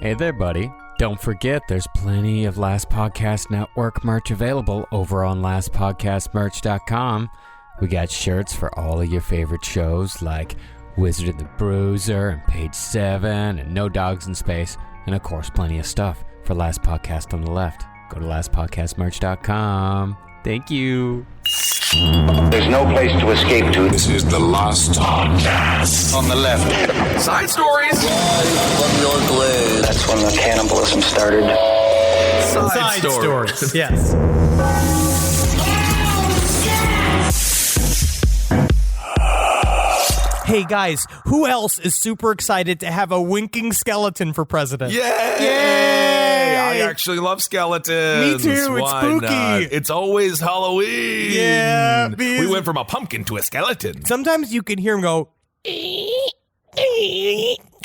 Hey there, buddy. Don't forget, there's plenty of Last Podcast Network merch available over on lastpodcastmerch.com. We got shirts for all of your favorite shows like Wizard and the Bruiser and Page 7 and No Dogs in Space. And of course, plenty of stuff for Last Podcast on the left. Go to lastpodcastmerch.com. Thank you. There's no place to escape to. This is the Last Podcast. On the left. Side stories. From your glade. That's when the cannibalism started. Side stories. Yes. Hey guys, who else is super excited to have a winking skeleton for president? Yay! I actually love skeletons. Me too. It's Why spooky. not? It's always Halloween. Yeah, We went from a pumpkin to a skeleton. Sometimes you can hear him go.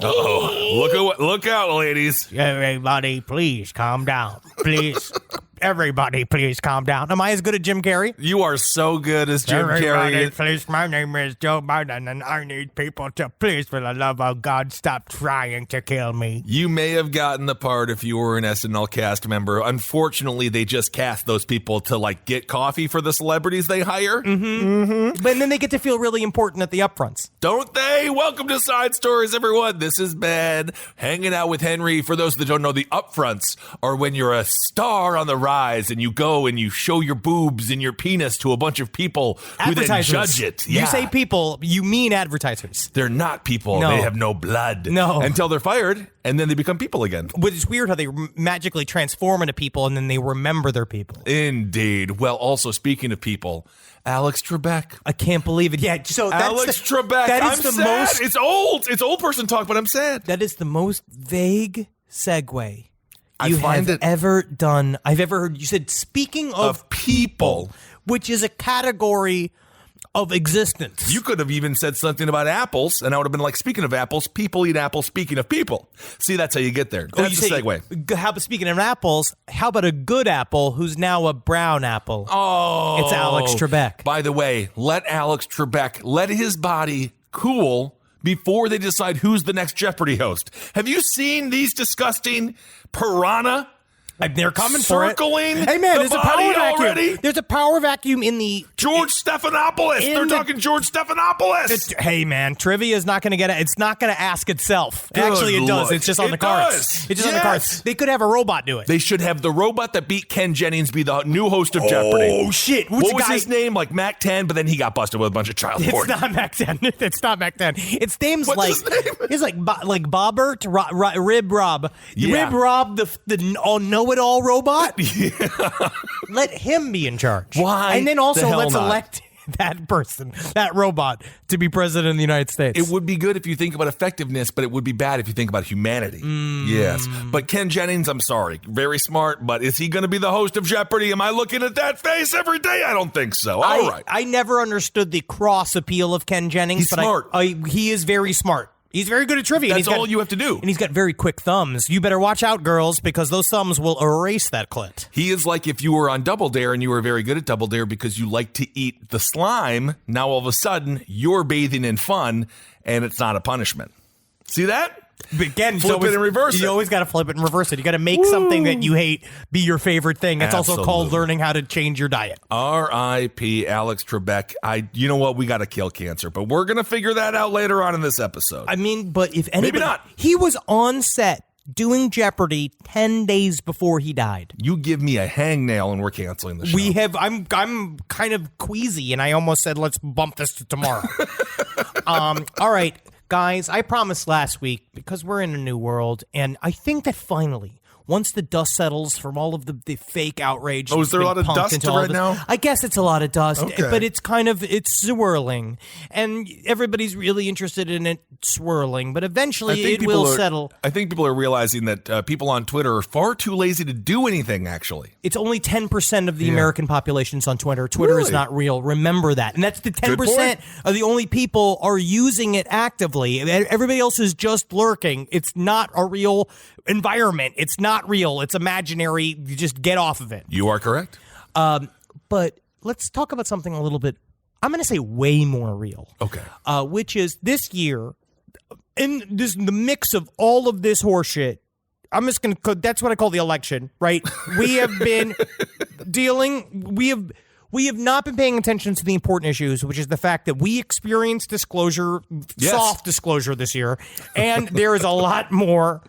Uh-oh. Look out, ladies. Everybody, please calm down. Please. Everybody, please calm down. Am I as good at Jim Carrey? You are so good as Jim Carrey. Please, my name is Joe Biden, and I need people to please, for the love of God, stop trying to kill me. You may have gotten the part if you were an SNL cast member. Unfortunately, they just cast those people to, like, get coffee for the celebrities they hire. But then they get to feel really important at the upfronts. Don't they? Welcome to Side Stories, everyone. This is Ben, hanging out with Henry. For those that don't know, the upfronts are when you're a star on the rise and you go and you show your boobs and your penis to a bunch of people who then judge it. You say people, you mean advertisers. They're not people. No. They have no blood. No. Until they're fired, and then they become people again. But it's weird how they magically transform into people and then they remember their people. Indeed. Well, also, speaking of people, Alex Trebek. I can't believe it. Yeah, so that's Alex Trebek. That is I'm the sad. most. It's old. It's old person talk, but I'm sad. That is the most vague segue I you find have it- ever done. I've ever heard. You said speaking of people, which is a category of existence. You could have even said something about apples, and I would have been like, speaking of apples, people eat apples, speaking of people. See, that's how you get there. That's the segue. How about speaking of apples? How about a good apple who's now a brown apple? Oh. It's Alex Trebek. By the way, let Alex Trebek let his body cool before they decide who's the next Jeopardy host. Have you seen these disgusting piranha? They're coming for it. Circling Hey man, there's a power vacuum. already? There's a power vacuum in the George Stephanopoulos. They're talking George Stephanopoulos. Hey man, trivia is not going to get it. It's not going to ask itself. Good Actually, it does. Lord. It's just on the cards. Does. It's just on the cards. They could have a robot do it. They should have the robot that beat Ken Jennings be the new host of Jeopardy. Oh shit! What was his name? Like Mac 10, but then he got busted with a bunch of child porn. It's not Mac 10. It's not Mac 10. Its name's What's like his name? it's like Bobbert, Rib Rob. Yeah. Rib Rob, the all know-it-all robot. Yeah. Let him be in charge. Why And then also the hell let's not? elect that person, that robot, to be president of the United States. It would be good if you think about effectiveness, but it would be bad if you think about humanity. Yes. But Ken Jennings, I'm sorry, very smart, but is he going to be the host of Jeopardy? Am I looking at that face every day? I don't think so. All right. I never understood the cross appeal of Ken Jennings. He's but smart. He is very smart. He's very good at trivia. That's all you have to do. And he's got very quick thumbs. You better watch out, girls, because those thumbs will erase that clit. He is like if you were on Double Dare and you were very good at Double Dare because you like to eat the slime. Now all of a sudden you're bathing in fun and it's not a punishment. See that? Again, Flip it and reverse it. You always got to flip it and reverse it. You got to make something that you hate be your favorite thing. It's also called Absolutely. learning how to change your diet. R.I.P. Alex Trebek. You know what? We got to kill cancer, but we're going to figure that out later on in this episode. I mean, but if anybody... Maybe not. He was on set doing Jeopardy 10 days before he died. You give me a hangnail and we're canceling the show. I'm kind of queasy, and I almost said, let's bump this to tomorrow. All right, guys, I promised last week, because we're in a new world, and I think that finally, once the dust settles from all of the fake outrage. Oh, is there a lot of dust right now? I guess it's a lot of dust, Okay. but it's swirling, and everybody's really interested in it swirling, but eventually it will settle. I think people are realizing that people on Twitter are far too lazy to do anything, actually. It's only 10% of the American population's on Twitter. Twitter is not real. Remember that. And that's the 10% of the only people are using it actively. Everybody else is just lurking. It's not a real environment. It's not real. It's imaginary. You just get off of it. You are correct. But let's talk about something a little bit, I'm going to say way more real. Okay. Which is this year, in the mix of all of this horseshit, I'm just going to, that's what I call the election, right? We have been we have not been paying attention to the important issues, which is the fact that we experienced disclosure, soft disclosure this year, and there is a lot more.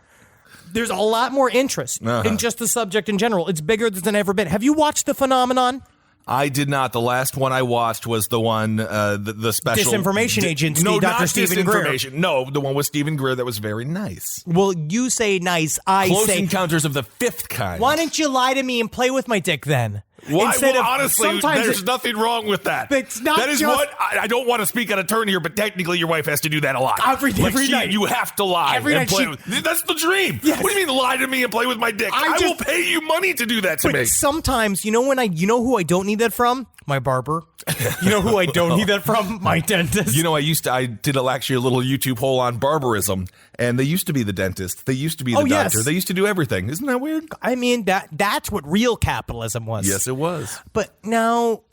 There's a lot more interest in just the subject in general. It's bigger than ever been. Have you watched The Phenomenon? I did not. The last one I watched was the one, the special disinformation agent, Dr. Stephen Greer. No, the one with Stephen Greer that was very nice. Well, you say nice, I Close say Encounters of the Fifth Kind. Why don't you lie to me and play with my dick then? Why? Well, honestly, there's nothing wrong with that. It's not that is just, what I don't want to speak out of turn here, but technically your wife has to do that a lot. Every night. You have to lie every and night play with. That's the dream. Yes. What do you mean lie to me and play with my dick? I will pay you money to do that to me. Sometimes, you know who I don't need that from? My barber. You know who I don't need that from? My dentist. You know, I did actually a little YouTube hole on barbarism, and they used to be the dentist. They used to be the doctor. Yes. They used to do everything. Isn't that weird? I mean, that's what real capitalism was. Yes, it was. But now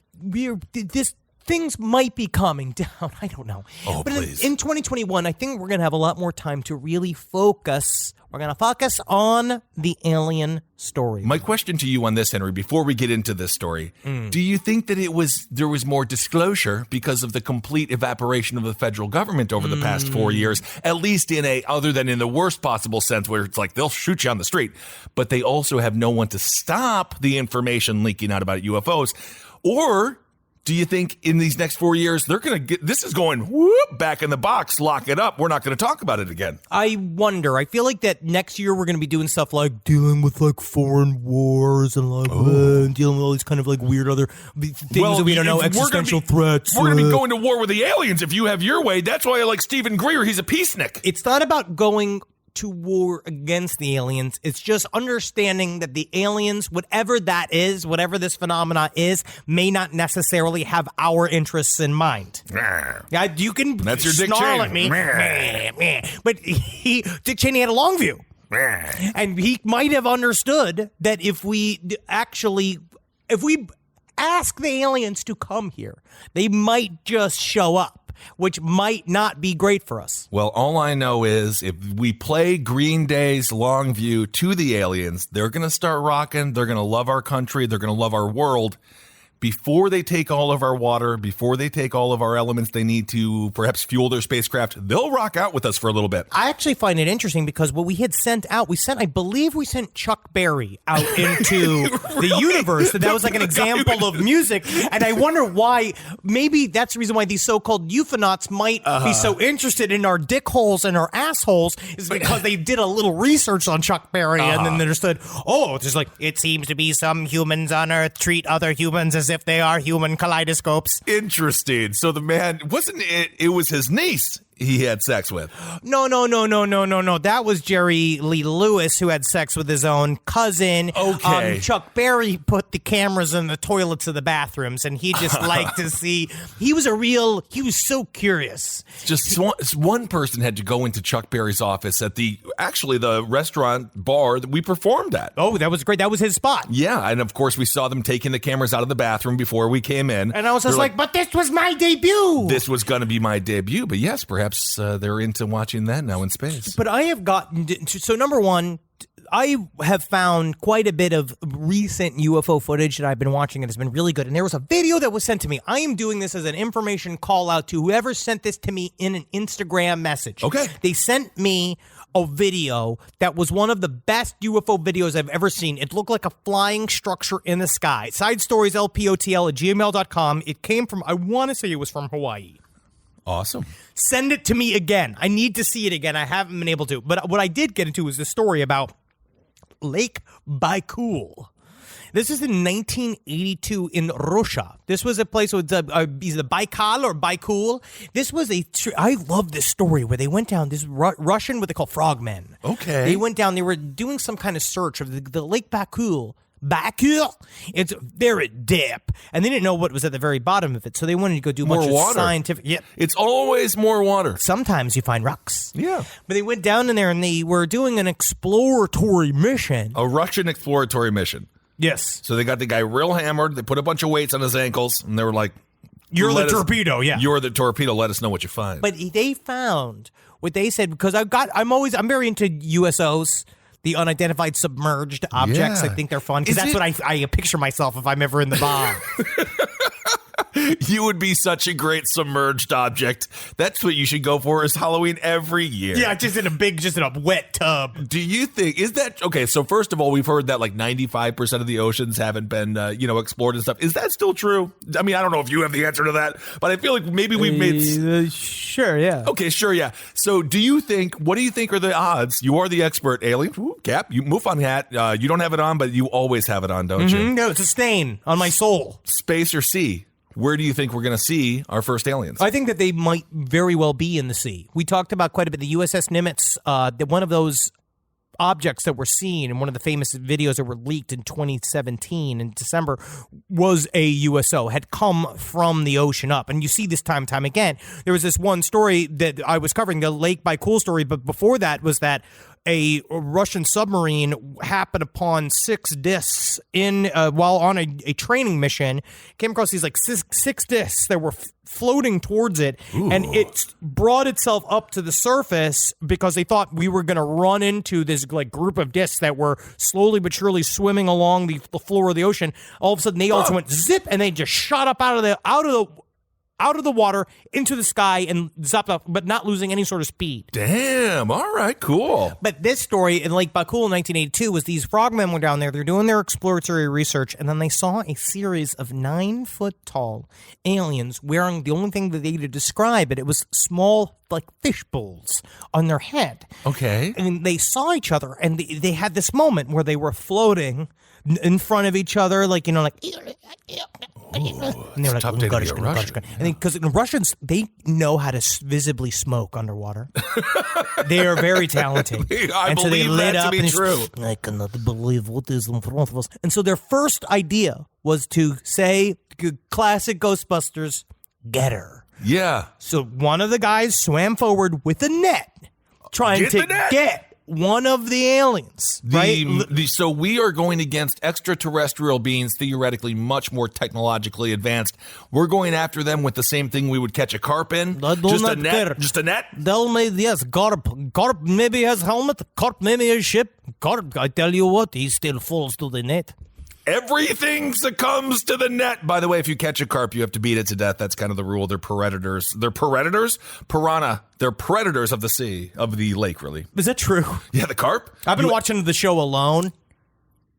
things might be calming down. I don't know. Oh, but please. In 2021, I think we're going to have a lot more time to really focus. We're going to focus on the alien story. My question to you on this, Henry, before we get into this story, do you think that there was more disclosure because of the complete evaporation of the federal government over the past 4 years, at least other than in the worst possible sense where it's like they'll shoot you on the street, but they also have no one to stop the information leaking out about UFOs? Or do you think in these next 4 years, they're going to get, this is going whoop, back in the box, lock it up. We're not going to talk about it again. I wonder. I feel like that next year we're going to be doing stuff like dealing with like foreign wars and like dealing with all these kind of like weird other things that we don't know, existential threats. We're going to be going to war with the aliens if you have your way. That's why I like Stephen Greer. He's a peacenik. It's not about going to war against the aliens. It's just understanding that the aliens, whatever that is, whatever this phenomena is, may not necessarily have our interests in mind. Yeah, you can That's your Dick snarl Cheney. at me, but Dick Cheney had a long view. And he might have understood that if we ask the aliens to come here, they might just show up, which might not be great for us. Well, all I know is if we play Green Day's Long View to the aliens, they're going to start rocking. They're going to love our country. They're going to love our world. Before they take all of our water, before they take all of our elements they need to perhaps fuel their spacecraft, they'll rock out with us for a little bit. I actually find it interesting because what we had sent out, I believe we sent Chuck Berry out into the universe. That was like an example of music. And I wonder why, maybe that's the reason why these so-called euphonauts might be so interested in our dick holes and our assholes is because they did a little research on Chuck Berry and then they understood, it's just like, it seems to be some humans on Earth treat other humans as if they are human kaleidoscopes. Interesting. So the man, wasn't it? It was his niece he had sex with. No. That was Jerry Lee Lewis who had sex with his own cousin. Okay. Chuck Berry put the cameras in the toilets of the bathrooms, and he just liked to see. He was so curious. Just one person had to go into Chuck Berry's office at the restaurant bar that we performed at. Oh, that was great. That was his spot. Yeah, and of course we saw them taking the cameras out of the bathroom before we came in. And I was just like, but this was my debut. This was going to be my debut, but yes, perhaps they're into watching that now in space. But I have gotten so number one, I have found quite a bit of recent UFO footage that I've been watching and it's been really good. And there was a video that was sent to me. I am doing this as an information call out to whoever sent this to me in an Instagram message. Okay. They sent me a video that was one of the best UFO videos I've ever seen. It looked like a flying structure in the sky. SideStoriesLPOTL@gmail.com. It came from, I want to say it was from Hawaii. Awesome. Send it to me again. I need to see it again. I haven't been able to. But what I did get into was the story about Lake Baikal. This is in 1982 in Russia. This was a place with either Baikal or Baikal. This was I love this story where they went down, this Russian, what they call frogmen. Okay. They went down, they were doing some kind of search of the Lake Baikal. It's very deep, and they didn't know what was at the very bottom of it, so they wanted to go do a bunch of scientific. Yeah, it's always more water. Sometimes you find rocks. Yeah, but they went down in there and they were doing an exploratory mission. A Russian exploratory mission. Yes. So they got the guy real hammered. They put a bunch of weights on his ankles, and they were like, "You're the torpedo, yeah. You're the torpedo. Let us know what you find." But they found what they said because I'm very into USOs. The unidentified submerged objects. Yeah. I think they're fun because that's what I picture myself if I'm ever in the bog. You would be such a great submerged object. That's what you should go for is Halloween every year. Yeah, just in a wet tub. Do you think, is that, okay, so first of all, we've heard that like 95% of the oceans haven't been, explored and stuff. Is that still true? I mean, I don't know if you have the answer to that, but I feel like maybe we've made... Sure, yeah. Okay, sure, yeah. So what do you think are the odds? You are the expert, alien. Ooh, Cap, you move on hat. You don't have it on, but you always have it on, don't you? No, it's a stain on my soul. Space or sea? Where do you think we're going to see our first aliens? I think that they might very well be in the sea. We talked about quite a bit. The USS Nimitz, one of those objects that were seen in one of the famous videos that were leaked in 2017 in December was a USO, had come from the ocean up. And you see this time and time again. There was this one story that I was covering, the Lake Baikal story, but before that was that a Russian submarine happened upon 6 discs while on a training mission, came across these like six discs that were floating towards it. Ooh. And it brought itself up to the surface because they thought we were going to run into this like group of discs that were slowly but surely swimming along the floor of the ocean. All of a sudden they also went zip and they just shot up out of the water into the sky and zapped up, but not losing any sort of speed. Damn. All right, cool. But this story in Lake Baikal in 1982 was these frogmen were down there. They're doing their exploratory research, and then they saw a series of 9-foot-tall aliens wearing the only thing that they could describe it. It was small, like fish bowls on their head. Okay. And they saw each other, and they had this moment where they were floating in front of each other, like, and they were like, tough day to be a Russian. And because the Russians, they know how to visibly smoke underwater. They are very talented. I believe that to be true. I cannot believe what is in front of us. And so their first idea was to say, classic Ghostbusters, get her. Yeah. So one of the guys swam forward with a net, trying to get one of the aliens, right? So we are going against extraterrestrial beings, theoretically much more technologically advanced. We're going after them with the same thing we would catch a carp in. Just a net. Just a net. They'll maybe, yes, carp maybe has helmet. Carp maybe has ship. Carp, I tell you what, he still falls to the net. Everything succumbs to the net. By the way, if you catch a carp, you have to beat it to death. That's kind of the rule. They're predators. They're predators? Piranha. They're predators of the sea, of the lake, really. Is that true? Yeah, the carp. I've been watching the show Alone.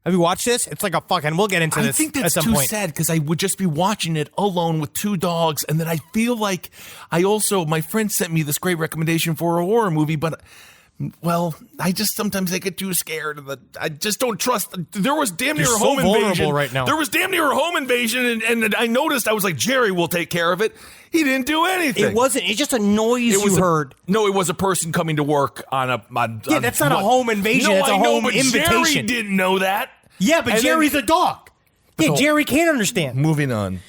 Have you watched this? It's like a fucking, we'll get into this at some point. I think that's too sad because I would just be watching it alone with 2 dogs. And then I feel like my friend sent me this great recommendation for a horror movie, but... Well, sometimes I get too scared. I just don't trust. There was damn near a home invasion right now. There was damn near a home invasion, and I noticed. I was like, Jerry will take care of it. He didn't do anything. It wasn't. It's just a noise you heard. No, it was a person coming to work on a. Yeah, that's not a home invasion. No, it's a home invitation. Jerry didn't know that. Yeah, but Jerry's a dog. Yeah, Jerry can't understand. Moving on.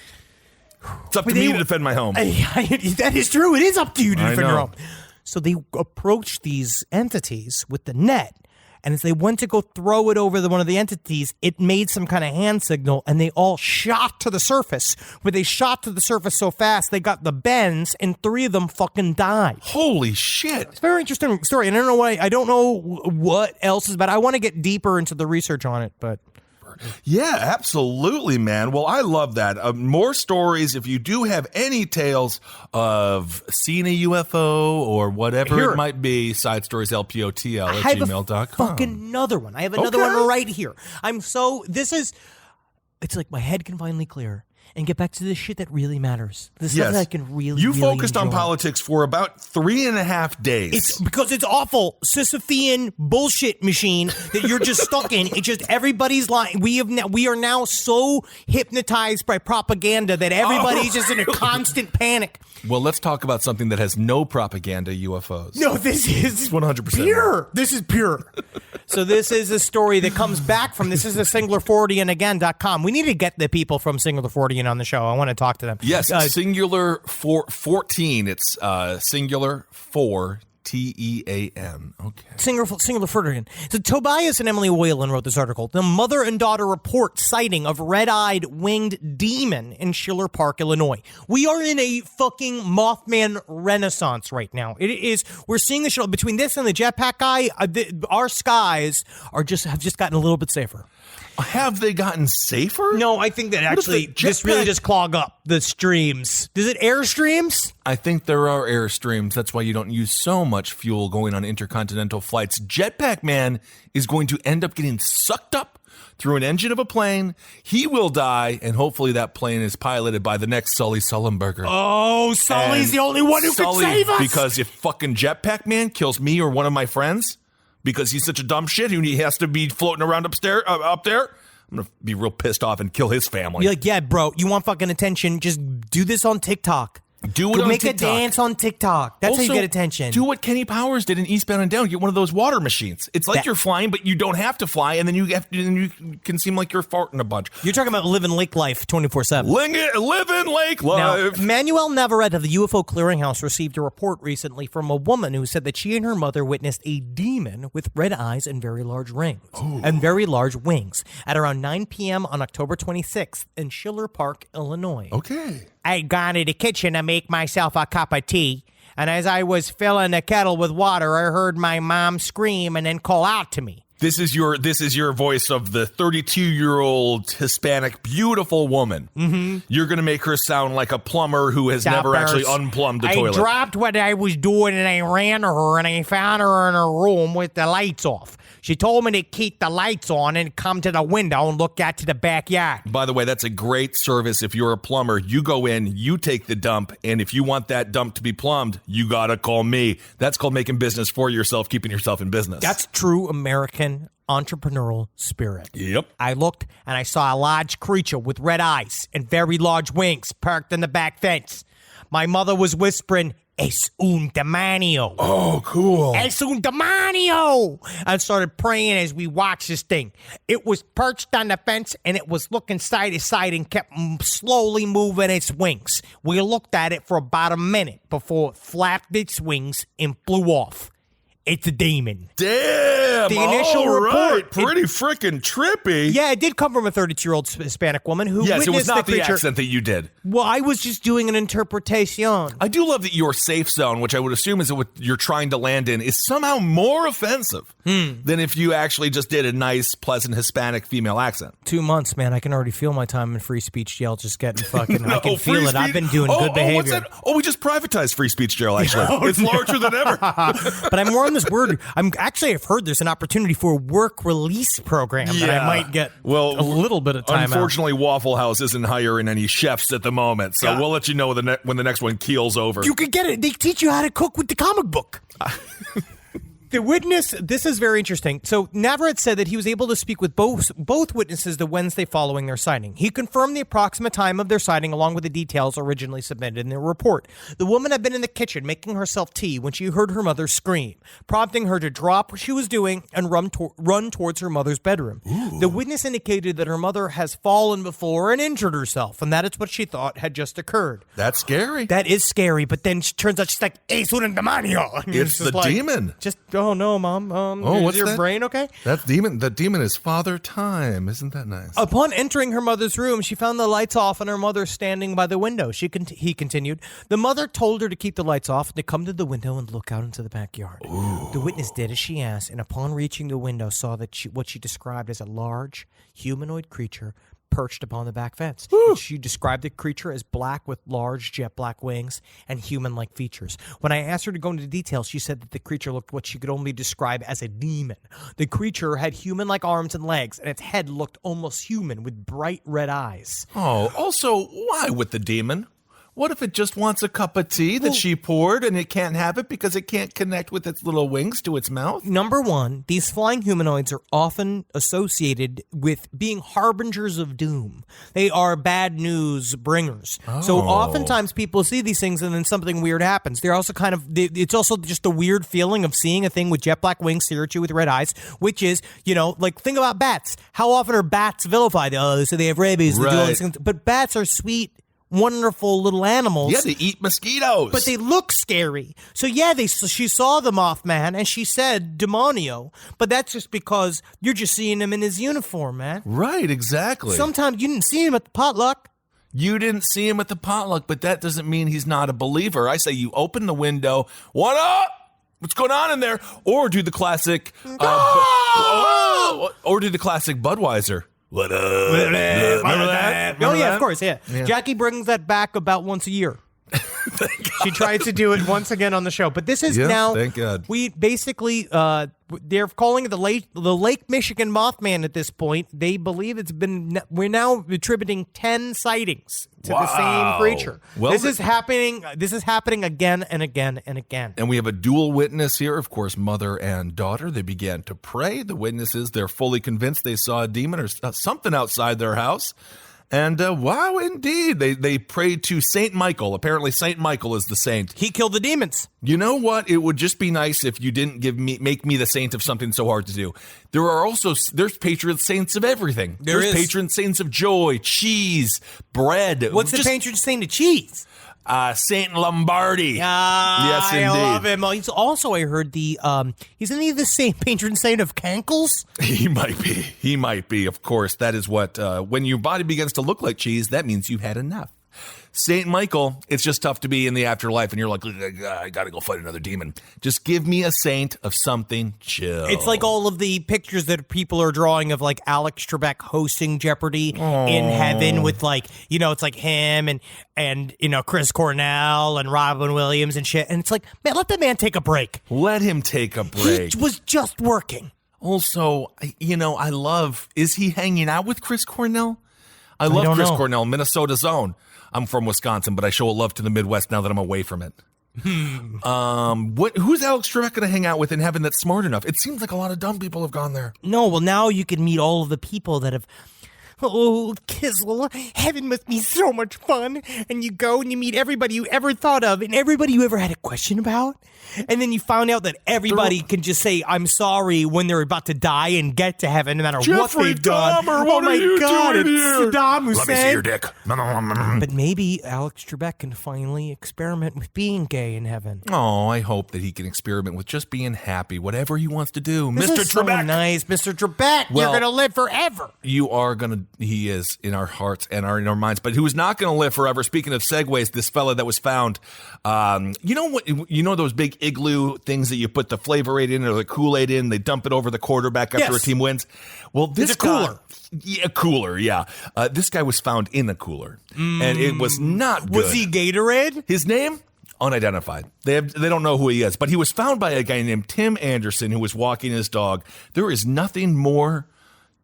It's up to me to defend my home. That is true. It is up to you to defend your home. So they approached these entities with the net, and as they went to go throw it over one of the entities, it made some kind of hand signal, and they all shot to the surface. But they shot to the surface so fast, they got the bends, and 3 of them fucking died. Holy shit. It's a very interesting story, and I don't know what else is about. I want to get deeper into the research on it, but... Yeah, absolutely, man. Well, I love that. More stories. If you do have any tales of seeing a UFO or whatever it might be, sidestorieslpotl@gmail.com. Fucking another one. I have another one right here. It's like my head can finally clear and get back to the shit that really matters. The stuff that I can really focused enjoy. on politics for about 3.5 days. It's because it's awful. Sisyphean bullshit machine that you're just stuck in. It's just everybody's lying. We are now so hypnotized by propaganda that everybody's just in a constant panic. Well, let's talk about something that has no propaganda, UFOs. No, this is 100% pure. This is pure. So this is a story that comes back from, this is a singular40andagain.com. We need to get the people from Singular 40 on the show. I want to talk to them. Yes, Singular 14. It's Singular 4 Tean. Okay. Singular Ferdinand. So Tobias and Emily Whalen wrote this article. The mother and daughter report sighting of red-eyed winged demon in Schiller Park, Illinois. We are in a fucking Mothman renaissance right now. It is. We're seeing the show between this and the jetpack guy. Our skies have just gotten a little bit safer. Have they gotten safer? No, I think that actually this really just clog up the streams. Does it air streams? I think there are airstreams. That's why you don't use so much fuel going on intercontinental flights. Jetpack Man is going to end up getting sucked up through an engine of a plane. He will die, and hopefully that plane is piloted by the next Sully Sullenberger. Oh, Sully's the only one who can save us! Because if fucking Jetpack Man kills me or one of my friends, because he's such a dumb shit who he has to be floating around up there, I'm going to be real pissed off and kill his family. You're like, yeah, bro, you want fucking attention? Just do this on TikTok. Do it on make TikTok. A dance on TikTok. That's also, how you get attention. Do what Kenny Powers did in Eastbound and Down. Get one of those water machines. It's like you're flying, but you don't have to fly, and then you can seem like you're farting a bunch. You're talking about living lake life 24/7. Living lake life. Now, Manuel Navarrete of the UFO Clearinghouse received a report recently from a woman who said that she and her mother witnessed a demon with red eyes and very large rings and very large wings at around 9 p.m. on October 26th in Schiller Park, Illinois. Okay. I'd gone to the kitchen to make myself a cup of tea, and as I was filling the kettle with water, I heard my mom scream and then call out to me. This is your voice of the 32-year-old Hispanic beautiful woman. Mm-hmm. You're going to make her sound like a plumber who has never actually unplumbed the toilet. I dropped what I was doing and I ran to her and I found her in her room with the lights off. She told me to keep the lights on and come to the window and look out to the backyard. By the way, that's a great service. If you're a plumber, you go in, you take the dump, and if you want that dump to be plumbed, you got to call me. That's called making business for yourself, keeping yourself in business. That's true American entrepreneurial spirit. Yep. I looked and I saw a large creature with red eyes and very large wings parked in the back fence. My mother was whispering, "Es un demonio." Oh, cool. Es un demonio. I started praying as we watched this thing. It was perched on the fence and it was looking side to side and kept slowly moving its wings. We looked at it for about a minute before it flapped its wings and flew off. It's a demon. Damn. The initial report. Pretty freaking trippy. Yeah, it did come from a 32-year-old Hispanic woman who Yes, witnessed it was not the the creature. accent that you did. Well, I was just doing an interpretation. I do love that your safe zone, which I would assume is what you're trying to land in, is somehow more offensive than if you actually just did a nice, pleasant Hispanic female accent. 2 months, man. I can already feel my time in free speech jail just getting fucking... I can feel it. I've been doing good behavior. What's that? Oh, we just privatized free speech jail, actually. It's larger than ever. But I'm more on this word. I've heard there's an opportunity for a work release program that I might get a little bit of time unfortunately, Waffle House isn't hiring any chefs at the moment, so we'll let you know when the next one keels over. You can get it. They teach you how to cook with the comic book. The witness, this is very interesting. So Navarrete said that he was able to speak with both witnesses the Wednesday following their sighting. He confirmed the approximate time of their sighting along with the details originally submitted in their report. The woman had been in the kitchen making herself tea when she heard her mother scream, prompting her to drop what she was doing and run towards her mother's bedroom. Ooh. The witness indicated that her mother has fallen before and injured herself, and that is what she thought had just occurred. That's scary. That is scary, but then it turns out she's like, "Es un demonio." It's the demon. Oh no, Mom. What's is your that? brain okay? That demon is Father Time. Isn't that nice? Upon entering her mother's room, she found the lights off and her mother standing by the window. He continued. The mother told her to keep the lights off and to come to the window and look out into the backyard. Ooh. The witness did as she asked, and upon reaching the window, saw that what she described as a large humanoid creature perched upon the back fence. She described the creature as black with large jet black wings and human-like features. When I asked her to go into details, she said that the creature looked what she could only describe as a demon. The creature had human-like arms and legs, and its head looked almost human with bright red eyes. Oh, also, why with the demon? What if it just wants a cup of tea that she poured and it can't have it because it can't connect with its little wings to its mouth? Number one, these flying humanoids are often associated with being harbingers of doom. They are bad news bringers. Oh. So oftentimes people see these things and then something weird happens. They're also it's also just a weird feeling of seeing a thing with jet black wings stare at you with red eyes, which is, like think about bats. How often are bats vilified? Oh, so they have rabies. They do all these things. But bats are sweet, wonderful little animals. Yeah, they eat mosquitoes. But they look scary. So yeah, she saw the Mothman and she said demonio. But that's just because you're just seeing him in his uniform, man. Right, exactly. Sometimes you didn't see him at the potluck. You didn't see him at the potluck, but that doesn't mean he's not a believer. I say you open the window. What up? What's going on in there? Or do the classic or do the classic Budweiser. What up? Remember that? Oh, yeah, of course, yeah. Jackie brings that back about once a year. She tried to do it once again on the show, but this is now. Thank God. We basically they're calling it the Lake Michigan Mothman at this point. They believe we're now attributing 10 sightings to the same creature. Well, this is happening again and again and again. And we have a dual witness here, of course, mother and daughter. They began to pray. The witnesses, they're fully convinced they saw a demon or something outside their house. And wow, indeed, they prayed to Saint Michael. Apparently, Saint Michael is the saint. He killed the demons. You know what? It would just be nice if you didn't make me the saint of something so hard to do. There's patron saints of everything. There's patron saints of joy, cheese, bread. What's the patron saint of cheese? Saint Lombardi. Yes, indeed. I love him. He's also, I heard, isn't he the same patron saint of cankles? He might be. Of course, that is what, when your body begins to look like cheese, that means you've had enough. Saint Michael, it's just tough to be in the afterlife, and you're like, I gotta go fight another demon. Just give me a saint of something chill. It's like all of the pictures that people are drawing of like Alex Trebek hosting Jeopardy in heaven with it's like him and Chris Cornell and Robin Williams and shit. And it's like, man, let the man take a break. Let him take a break. He was just working. Also, I love, is he hanging out with Chris Cornell? I love Chris Cornell, Minnesota's own. I'm from Wisconsin, but I show love to the Midwest now that I'm away from it. Who's Alex Trebek going to hang out with in heaven that's smart enough? It seems like a lot of dumb people have gone there. No, well, now you can meet all of the people that have... Oh, Kizzle, heaven must be so much fun. And you go and you meet everybody you ever thought of and everybody you ever had a question about. And then you found out that everybody can just say, I'm sorry when they're about to die and get to heaven no matter what they've done. Oh my God, it's Saddam Hussein. Let me see your dick. But maybe Alex Trebek can finally experiment with being gay in heaven. Oh, I hope that he can experiment with just being happy, whatever he wants to do. This Mr. is so Trebek. nice, Mr. Trebek. You're going to live forever. You are going to. He is in our hearts and in our minds. But who is not going to live forever? Speaking of segues, this fella that was found. You know what? You know those big igloo things that you put the Flavor Aid in or the Kool-Aid in? They dump it over the quarterback after a team wins. Well, this it's a cooler. Yeah, cooler. Yeah, this guy was found in a cooler, and it was not good. Was he Gatorade? His name? Unidentified. They don't know who he is, but he was found by a guy named Tim Anderson who was walking his dog. There is nothing more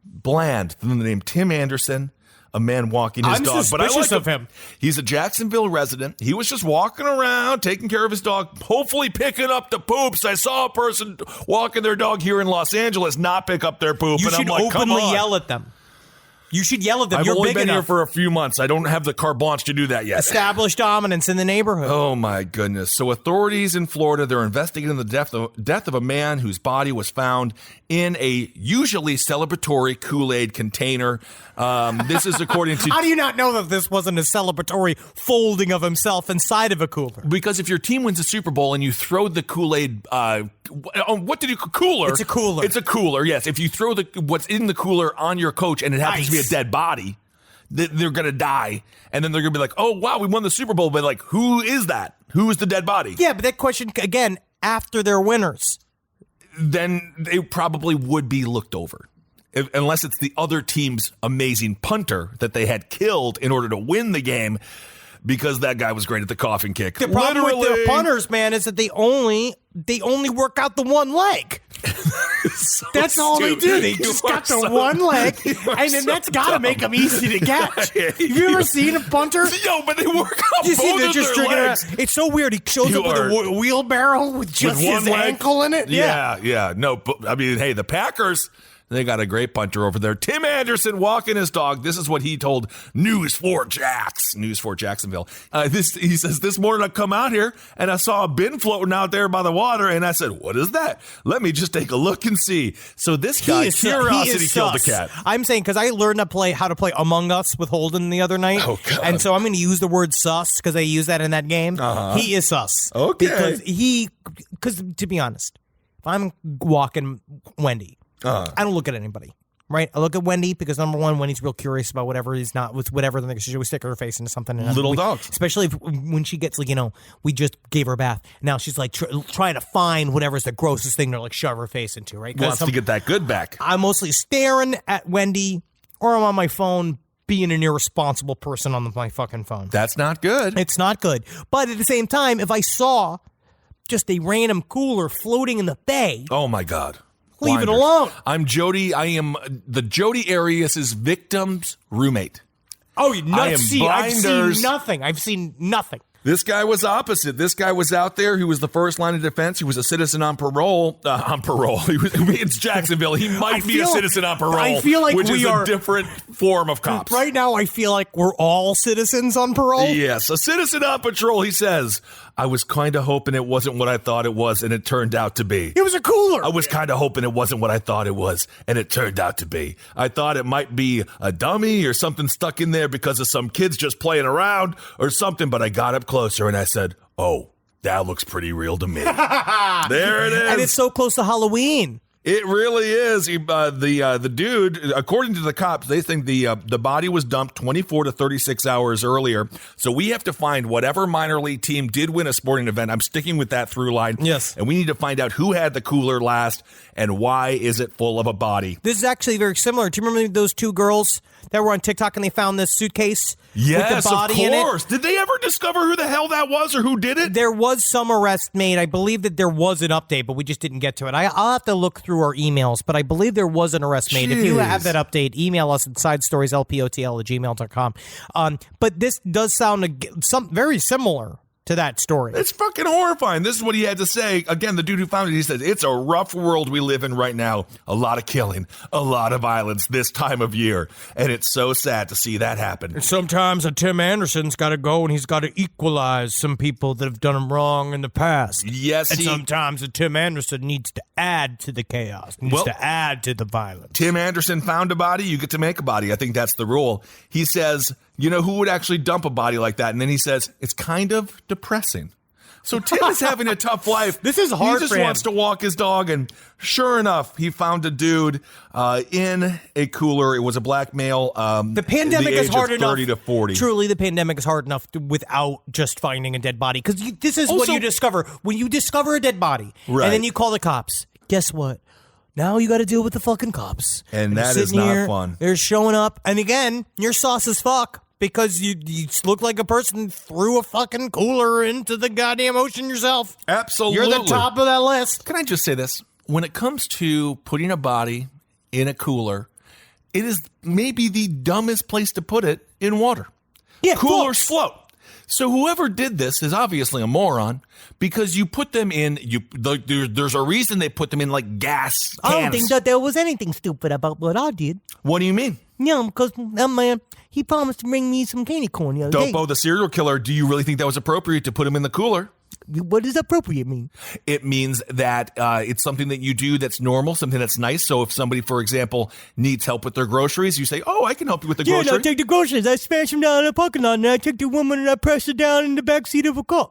bland than the name Tim Anderson, a man walking his dog. But I like of him. He's a Jacksonville resident. He was just walking around, taking care of his dog, hopefully picking up the poops. I saw a person walking their dog here in Los Angeles not pick up their poop. You and should I'm like, openly yell at them. You should yell at them. I've You're only big been enough. here for a few months. I don't have the carte blanche to do that yet. Establish dominance in the neighborhood. Oh, my goodness. So authorities in Florida, they're investigating the death of a man whose body was found in a usually celebratory Kool-Aid container. This is according to... How do you not know that this wasn't a celebratory folding of himself inside of a cooler? Because if your team wins the Super Bowl and you throw the Kool-Aid... what did you... Cooler? It's a cooler. It's a cooler, yes. If you throw what's in the cooler on your coach and it happens to be a dead body, they're going to die. And then they're going to be like, oh, wow, we won the Super Bowl. But like, who is that? Who is the dead body? Yeah, but that question, again, after they're winners. Then they probably would be looked over. Unless it's the other team's amazing punter that they had killed in order to win the game because that guy was great at the coffin kick. The problem with their punters, man, is that they only work out the one leg. So that's all they do. They You just are got the so- one leg, you are and then so that's got to dumb. make them easy to catch. Have you ever seen a punter? Yo, but they work out You see, both they're of just their drinking legs. around. It's so weird. He shows You up with a wheelbarrow with just With one his leg? ankle in it. Yeah. No, but I mean, hey, the Packers, They got a great punter over there. Tim Anderson walking his dog. This is what he told News 4 Jacksonville. He says, this morning I come out here and I saw a bin floating out there by the water. And I said, what is that? Let me just take a look and see. So this guy, curiosity killed the cat. I'm saying, because I learned how to play Among Us with Holden the other night. Oh, God. And so I'm going to use the word sus because they use that in that game. He is sus. Okay. Because to be honest, if I'm walking Wendy, I don't look at anybody, right? I look at Wendy because, number one, Wendy's real curious about whatever he's not, with whatever. She always stick her face into something. And Little dogs. Especially when she gets, we just gave her a bath. Now she's like trying to find whatever's the grossest thing to shove her face into, right? Wants to get that good back. I'm mostly staring at Wendy or I'm on my phone being an irresponsible person on my fucking phone. That's not good. It's not good. But at the same time, if I saw just a random cooler floating in the bay. Oh, my God. Leave it alone. I'm Jody. I am the Jody Arias' victim's roommate. Oh, I've seen nothing. This guy was opposite. This guy was out there. He was the first line of defense. He was a citizen on parole. It's Jacksonville. He might be a citizen on parole. I feel like which is a different form of cops. Right now, I feel like we're all citizens on parole. Yes, a citizen on patrol. He says, I was kind of hoping it wasn't what I thought it was, and it turned out to be. It was a cooler. I was kind of hoping it wasn't what I thought it was, and it turned out to be. I thought it might be a dummy or something stuck in there because of some kids just playing around or something, but I got up closer and I said, oh, that looks pretty real to me. There it is. And it's so close to Halloween. It really is. The dude, according to the cops, they think the body was dumped 24 to 36 hours earlier. So we have to find whatever minor league team did win a sporting event. I'm sticking with that through line. Yes. And we need to find out who had the cooler last and why is it full of a body. This is actually very similar. Do you remember those two girls that were on TikTok and they found this suitcase with the body in it? Of course. Did they ever discover who the hell that was or who did it? There was some arrest made. I believe that there was an update, but we just didn't get to it. I'll have to look through our emails, but I believe there was an arrest made. If you have that update, email us at sidestorieslpotl@gmail.com. But this does sound very similar to that story. It's fucking horrifying. This is what he had to say. Again, the dude who found it, he said, it's a rough world we live in right now. A lot of killing, a lot of violence this time of year. And it's so sad to see that happen. Sometimes a Tim Anderson's got to go and he's got to equalize some people that have done him wrong in the past. Yes, and sometimes a Tim Anderson needs to add to the chaos, needs to add to the violence. Tim Anderson found a body, you get to make a body. I think that's the rule. He says, you know, who would actually dump a body like that? And then he says, it's kind of depressing. So Tim is having a tough life. This is hard He just for him. wants to walk his dog. And sure enough, he found a dude in a cooler. It was a black male. The pandemic is hard enough. 30 to 40. Truly, the pandemic is hard enough without just finding a dead body. Because this is what you discover. When you discover a dead body, right, and then you call the cops, guess what? Now you got to deal with the fucking cops. And that is not fun. They're showing up. And again, you're sauce as fuck. Because you look like a person threw a fucking cooler into the goddamn ocean yourself. Absolutely. You're the top of that list. Can I just say this? When it comes to putting a body in a cooler, it is maybe the dumbest place to put it in water. Yeah, coolers float. So whoever did this is obviously a moron because you put them in, there's a reason they put them in like gas cans. I don't think that there was anything stupid about what I did. What do you mean? Yeah, because that man, he promised to bring me some candy corn the other day. Dopo, the serial killer, do you really think that was appropriate to put him in the cooler? What does appropriate mean? It means that it's something that you do that's normal, something that's nice. So if somebody, for example, needs help with their groceries, you say, oh, I can help you with the groceries. Yeah, I take the groceries. I smash them down in the parking lot, and I take the woman and I press her down in the backseat of a car.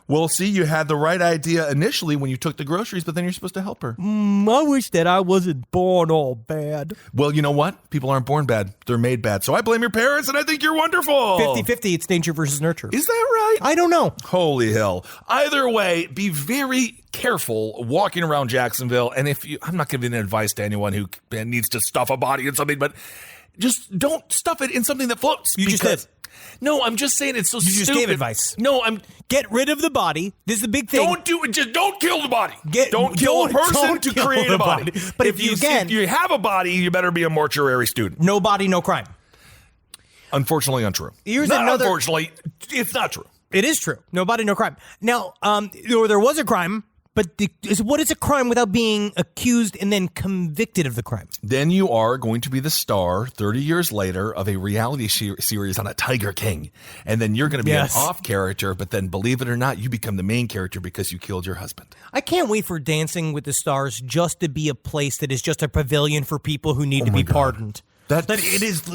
Well, see, you had the right idea initially when you took the groceries, but then you're supposed to help her. I wish that I wasn't born all bad. Well, you know what? People aren't born bad. They're made bad. So I blame your parents, and I think you're wonderful. 50-50, it's nature versus nurture. Is that right? I don't know. Holy hell. Either way, be very careful walking around Jacksonville. And I'm not giving advice to anyone who needs to stuff a body in something, but just don't stuff it in something that floats. You just did. No, I'm just saying it's so stupid. You just gave advice. No, get rid of the body. This is the big thing. Don't do it. Just don't kill the body. Don't kill a person to create a body. But if you have a body, you better be a mortuary student. No body, no crime. Unfortunately, untrue. Unfortunately, it's not true. It is true. No body, no crime. Now, there was a crime But what is a crime without being accused and then convicted of the crime? Then you are going to be the star 30 years later of a reality series on a Tiger King. And then you're going to be an off character, but then believe it or not, you become the main character because you killed your husband. I can't wait for Dancing with the Stars just to be a place that is just a pavilion for people who need to be pardoned. That it is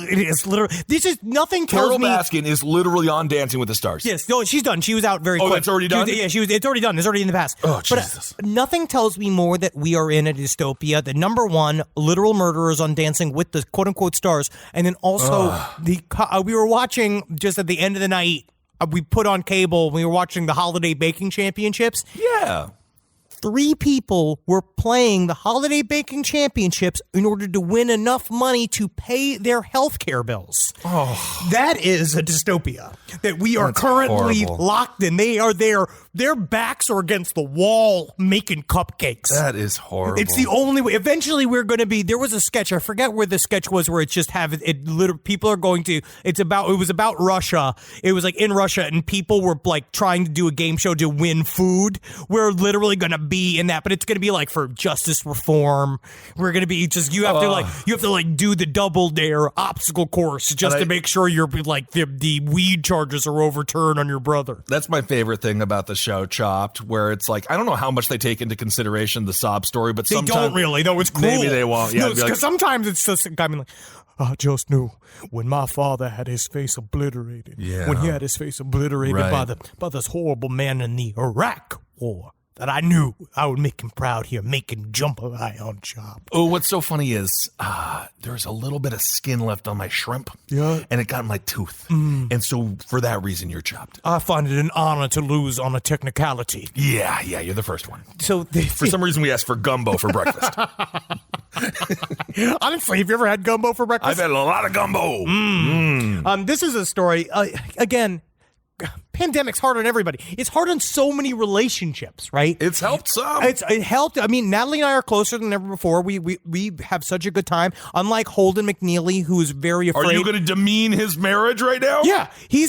literally. This is nothing tells Carol me. Baskin is literally on Dancing with the Stars. Yes, no, she's done. She was out very quick. Oh, it's already done? It's already done. It's already in the past. Oh, Jesus. But nothing tells me more that we are in a dystopia. The number one, literal murderers on Dancing with the quote-unquote stars. And then also, we were watching just at the end of the night, we put on cable, we were watching the Holiday Baking Championships. Yeah. 3 people were playing the Holiday Baking Championships in order to win enough money to pay their health care bills. Oh, that is a dystopia that we are currently locked in. They are there. Their backs are against the wall making cupcakes. That is horrible. It's the only way. Eventually, we're going to be. There was a sketch. I forget where the sketch was. Where it's just people are going to. It was about Russia. It was like in Russia, and people were like trying to do a game show to win food. We're literally going to be in that, but it's going to be like for justice reform. We're going to be just you have to do the double dare obstacle course just to make sure you're like the weed charges are overturned on your brother. That's my favorite thing about the show Chopped, where it's like I don't know how much they take into consideration the sob story, but sometimes they don't really. No, it's cool. Maybe they won't. Yeah, because sometimes it's just I mean like. I just knew when my father had his face obliterated. Yeah. When he had his face obliterated by this horrible man in the Iraq War. That I knew I would make him proud here, making jumper eye on Chop. Oh, what's so funny is there's a little bit of skin left on my shrimp, and it got in my tooth. And so for that reason, you're chopped. I find it an honor to lose on a technicality. Yeah, you're the first one. So for some reason, we asked for gumbo for breakfast. Honestly, have you ever had gumbo for breakfast? I've had a lot of gumbo. This is a story, again, pandemic's hard on everybody. It's hard on so many relationships, right? It's helped some. It helped. I mean, Natalie and I are closer than ever before. We have such a good time. Unlike Holden McNeely, who is very afraid. Are you going to demean his marriage right now? Yeah, he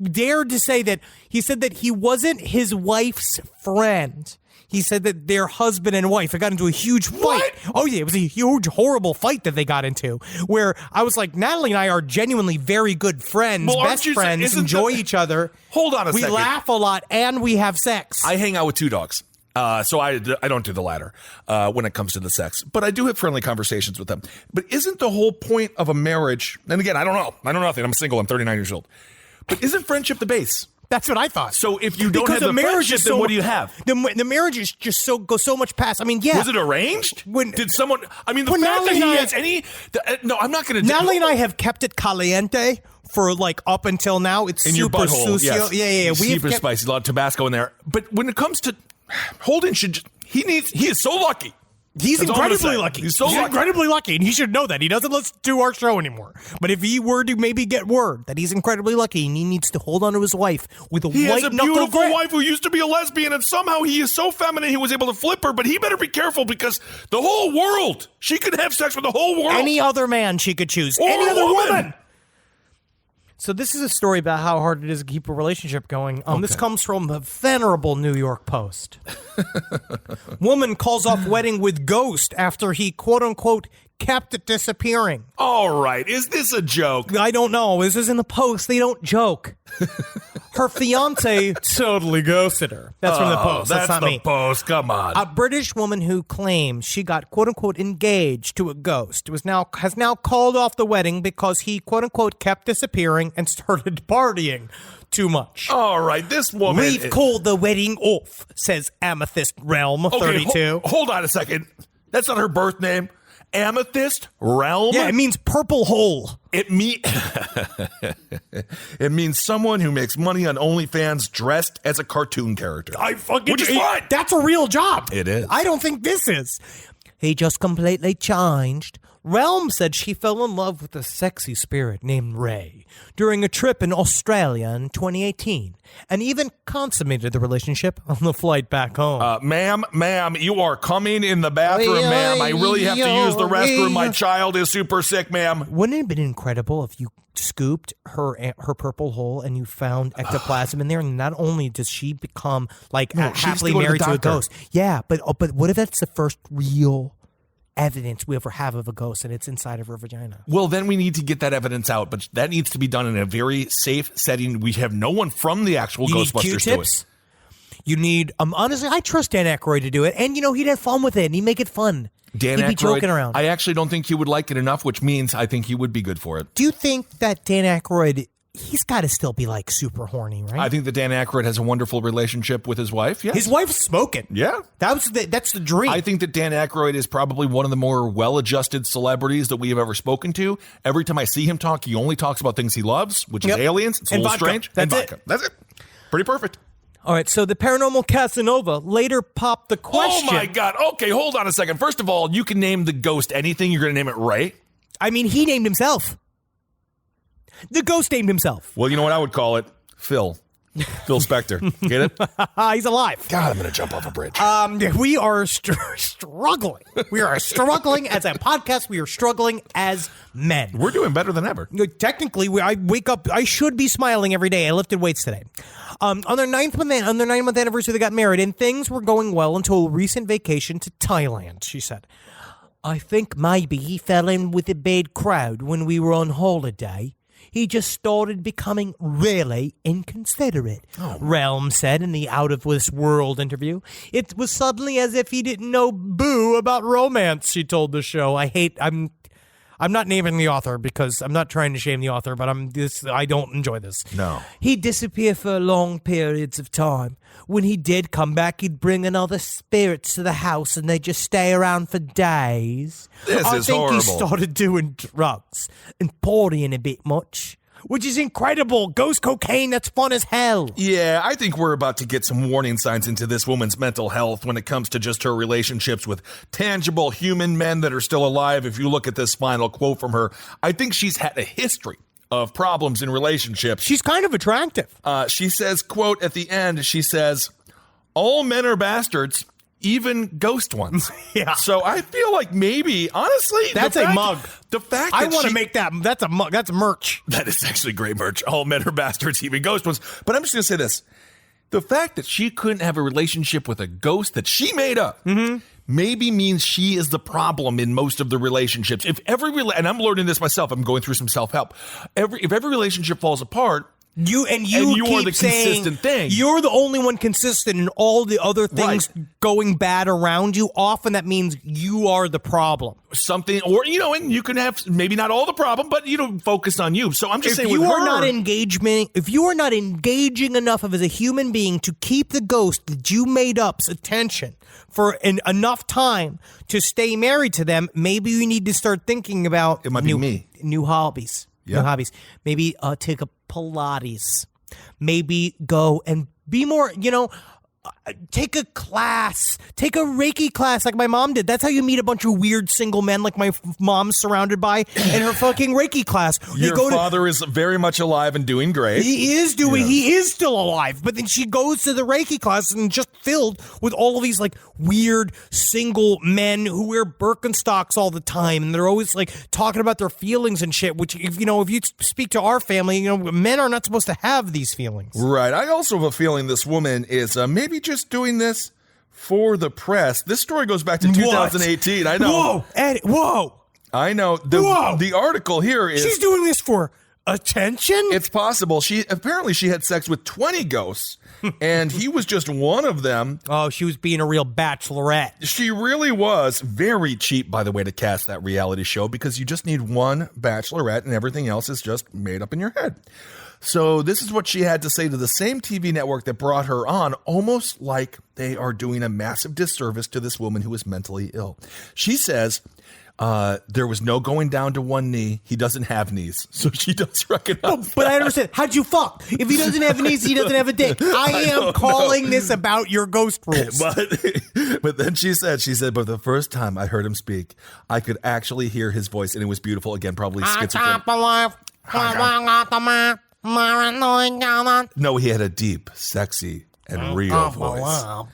dared to say that. He said that he wasn't his wife's friend. He said that their husband and wife had got into a huge fight. What? Oh, yeah, it was a huge, horrible fight that they got into, where I was like, Natalie and I are genuinely very good friends, best friends, enjoy each other. Hold on a second. We laugh a lot, and we have sex. I hang out with 2 dogs. So I don't do the latter when it comes to the sex, but I do have friendly conversations with them. But isn't the whole point of a marriage, and again, I don't know. I know nothing. I'm single. I'm 39 years old. But isn't friendship the base? That's what I thought. So if you don't have the friendship, then what do you have? The marriage is just goes so much past. I mean, yeah. Was it arranged? Did someone? I mean, the fact Natalie that he has any. No, I'm not going to. Natalie and I have kept it caliente for like up until now. It's in super your butthole. sucio. Yeah. Super spicy. A lot of Tabasco in there. But when it comes to Holden, he is so lucky. He's incredibly lucky. He's incredibly lucky, and he should know that. He doesn't listen to our show anymore. But if he were to maybe get word that he's incredibly lucky, and he needs to hold on to his wife with a white knuckle. He has a beautiful wife who used to be a lesbian, and somehow he is so feminine he was able to flip her. But he better be careful because the whole world, she could have sex with the whole world. Any other man she could choose. Or any other woman. So this is a story about how hard it is to keep a relationship going. This comes from the venerable New York Post. Woman calls off wedding with ghost after he, quote-unquote, kept it disappearing. All right. Is this a joke? I don't know. This is in the Post. They don't joke. Her fiance totally ghosted her. That's from the Post. That's not me. Post. Come on. A British woman who claims she got quote-unquote engaged to a ghost has now called off the wedding because he quote-unquote kept disappearing and started partying too much. All right, this woman... We've called the wedding off, says Amethyst Realm 32. Hold on a second. That's not her birth name. Amethyst Realm? Yeah, it means purple hole. It means someone who makes money on OnlyFans dressed as a cartoon character. Which is fine. That's a real job. It is. I don't think this is. He just completely changed Realm said she fell in love with a sexy spirit named Ray during a trip in Australia in 2018 and even consummated the relationship on the flight back home. Ma'am, you are coming in the bathroom, ma'am. I really have to use the restroom. My child is super sick, ma'am. Wouldn't it have been incredible if you scooped her purple hole and you found ectoplasm in there, and not only does she become like happily married to a ghost, but what if that's the first real evidence we ever have of a ghost and it's inside of her vagina? Well, then we need to get that evidence out, but that needs to be done in a very safe setting. We have no one from the actual Ghostbusters do it. You need, honestly, I trust Dan Aykroyd to do it, and he'd have fun with it and he'd make it fun. Dan He'd Aykroyd, be joking around. I actually don't think he would like it enough, which means I think he would be good for it. Do you think that Dan Aykroyd, he's got to still be like super horny, right? I think that Dan Aykroyd has a wonderful relationship with his wife. Yes. His wife's smoking. Yeah. That's the dream. I think that Dan Aykroyd is probably one of the more well-adjusted celebrities that we have ever spoken to. Every time I see him talk, he only talks about things he loves, which is aliens. It's a little strange. That's and vodka. That's it. Pretty perfect. All right, so the paranormal Casanova later popped the question. Oh, my God. Okay, hold on a second. First of all, you can name the ghost anything. You're going to name it Ray? I mean, he named himself. The ghost named himself. Well, you know what I would call it? Phil. Phil Spector. Get it? He's alive. God, I'm going to jump off a bridge. We are struggling. We are struggling as a podcast. We are struggling as men. We're doing better than ever. Technically, I wake up. I should be smiling every day. I lifted weights today. On their 9th month anniversary, they got married, and things were going well until a recent vacation to Thailand, she said. I think maybe he fell in with a bad crowd when we were on holiday. He just started becoming really inconsiderate, Realm said in the Out of This World interview. It was suddenly as if he didn't know boo about romance, she told the show. I'm not naming the author because I'm not trying to shame the author, but I don't enjoy this. No. He'd disappear for long periods of time. When he did come back, he'd bring in other spirits to the house and they'd just stay around for days. I think horrible. He started doing drugs and partying a bit much, which is incredible. Ghost cocaine, that's fun as hell. Yeah, I think we're about to get some warning signs into this woman's mental health when it comes to just her relationships with tangible human men that are still alive. If you look at this final quote from her, I think she's had a history of problems in relationships. She's kind of attractive. She says, quote, at the end, she says, all men are bastards, even ghost ones. Yeah. So I feel like maybe, honestly, that's a mug. The fact I that want to make that. That's a mug. That's merch. That is actually great merch. All men are bastards, even ghost ones. But I'm just going to say this. The fact that she couldn't have a relationship with a ghost that she made up maybe means she is the problem in most of the relationships. If and I'm learning this myself, I'm going through some self-help. If every relationship falls apart, you keep are the saying consistent thing. You're the only one consistent in all the other things going bad around you. Often that means you are the problem. Something, or, and you can have maybe not all the problem, but, focus on you. So I'm just saying if you are not engaging enough as a human being to keep the ghost that you made up's attention for enough time to stay married to them, maybe you need to start thinking about new hobbies. Yeah. New hobbies. Maybe take a Pilates. Maybe go and be more, take a class. Take a Reiki class like my mom did. That's how you meet a bunch of weird single men like my mom's surrounded by in her fucking Reiki class. Your father is very much alive and doing great. He is still alive. But then she goes to the Reiki class and just filled with all of these like weird single men who wear Birkenstocks all the time. And they're always like talking about their feelings and shit, which, if you speak to our family, men are not supposed to have these feelings. Right. I also have a feeling this woman is maybe just doing this for the press. This story goes back to 2018. I know. Whoa, Eddie, whoa. I know. The article here is... She's doing this for attention? It's possible. She had sex with 20 ghosts, and he was just one of them. Oh, she was being a real bachelorette. She really was. Very cheap, by the way, to cast that reality show, because you just need one bachelorette, and everything else is just made up in your head. So this is what she had to say to the same TV network that brought her on, almost like they are doing a massive disservice to this woman who is mentally ill. She says, There was no going down to one knee. He doesn't have knees, so she does recognize. But I understand. How'd you fuck? If he doesn't have knees, he doesn't have a dick. I am calling this about your ghost rules. But then she said, but the first time I heard him speak, I could actually hear his voice, and it was beautiful. Again, probably schizophrenic. No, he had a deep, sexy, and real voice. Yeah.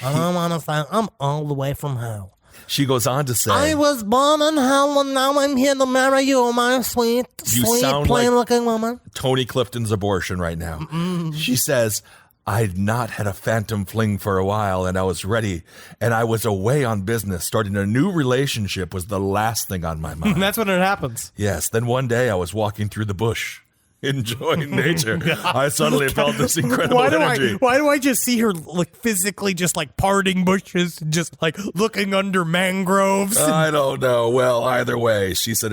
I don't want to say I'm all the way from hell. She goes on to say, I was born in hell and now I'm here to marry you, my sweet, plain-looking woman. Tony Clifton's abortion right now. Mm-hmm. She says, I'd not had a phantom fling for a while and I was ready and I was away on business. Starting a new relationship was the last thing on my mind. That's when it happens. Yes. Then one day I was walking through the bush, enjoying nature. I suddenly felt this incredible energy. Why do I just see her like physically just like parting bushes, just like looking under mangroves? I don't know. Well, either way, she said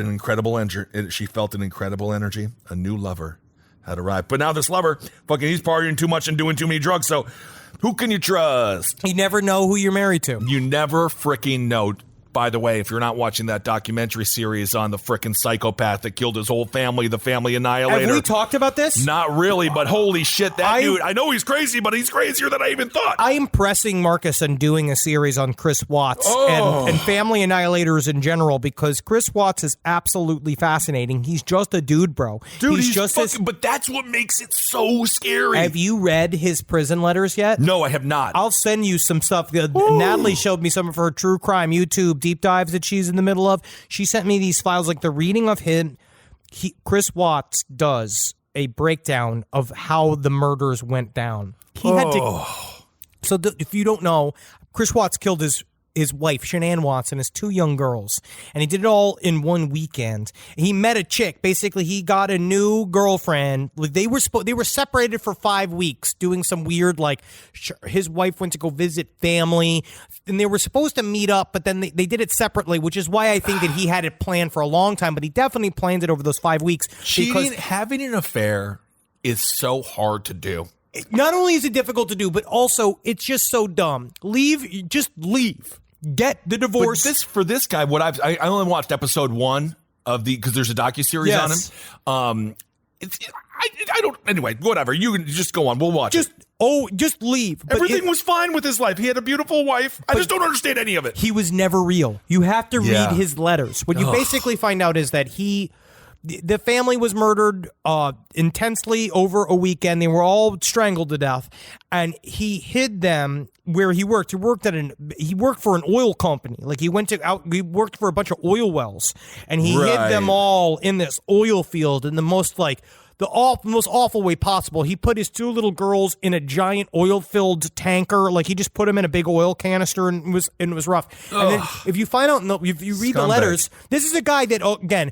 she felt an incredible energy. A new lover had arrived. But now this lover, he's partying too much and doing too many drugs. So who can you trust? You never know who you're married to. You never freaking know. By the way, if you're not watching that documentary series on the frickin' psychopath that killed his whole family, the family annihilator. Have we talked about this? Not really, but holy shit, that dude, I know he's crazy, but he's crazier than I even thought. I am pressing Marcus on doing a series on Chris Watts and family annihilators in general because Chris Watts is absolutely fascinating. He's just a dude, bro. Dude, he's just but that's what makes it so scary. Have you read his prison letters yet? No, I have not. I'll send you some stuff. Natalie showed me some of her true crime YouTube deep dives that she's in the middle of. She sent me these files, like the reading of him. Chris Watts does a breakdown of how the murders went down. He had to. So if you don't know, Chris Watts killed his wife, Shanann Watts, and his two young girls. And he did it all in one weekend. He met a chick. Basically, he got a new girlfriend. They were separated for 5 weeks, doing some weird, his wife went to go visit family, and they were supposed to meet up, but then they did it separately, which is why I think that he had it planned for a long time, but he definitely planned it over those 5 weeks. Having an affair is so hard to do. Not only is it difficult to do, but also it's just so dumb. Just leave. Get the divorce. But for this guy, I only watched episode 1 of because there's a docuseries on him. I don't. Anyway, whatever. You can just go on. We'll watch it. Just leave. Everything was fine with his life. He had a beautiful wife. I just don't understand any of it. He was never real. You have to read his letters. What you basically find out is that the family was murdered intensely over a weekend. They were all strangled to death, and he hid them where he worked. He worked for an oil company. Like he worked for a bunch of oil wells, and he hid them all in this oil field in the most most awful way possible. He put his two little girls in a giant oil-filled tanker. Like he just put them in a big oil canister, and it was rough. And then if you find out, if you read the letters, this is a guy that again.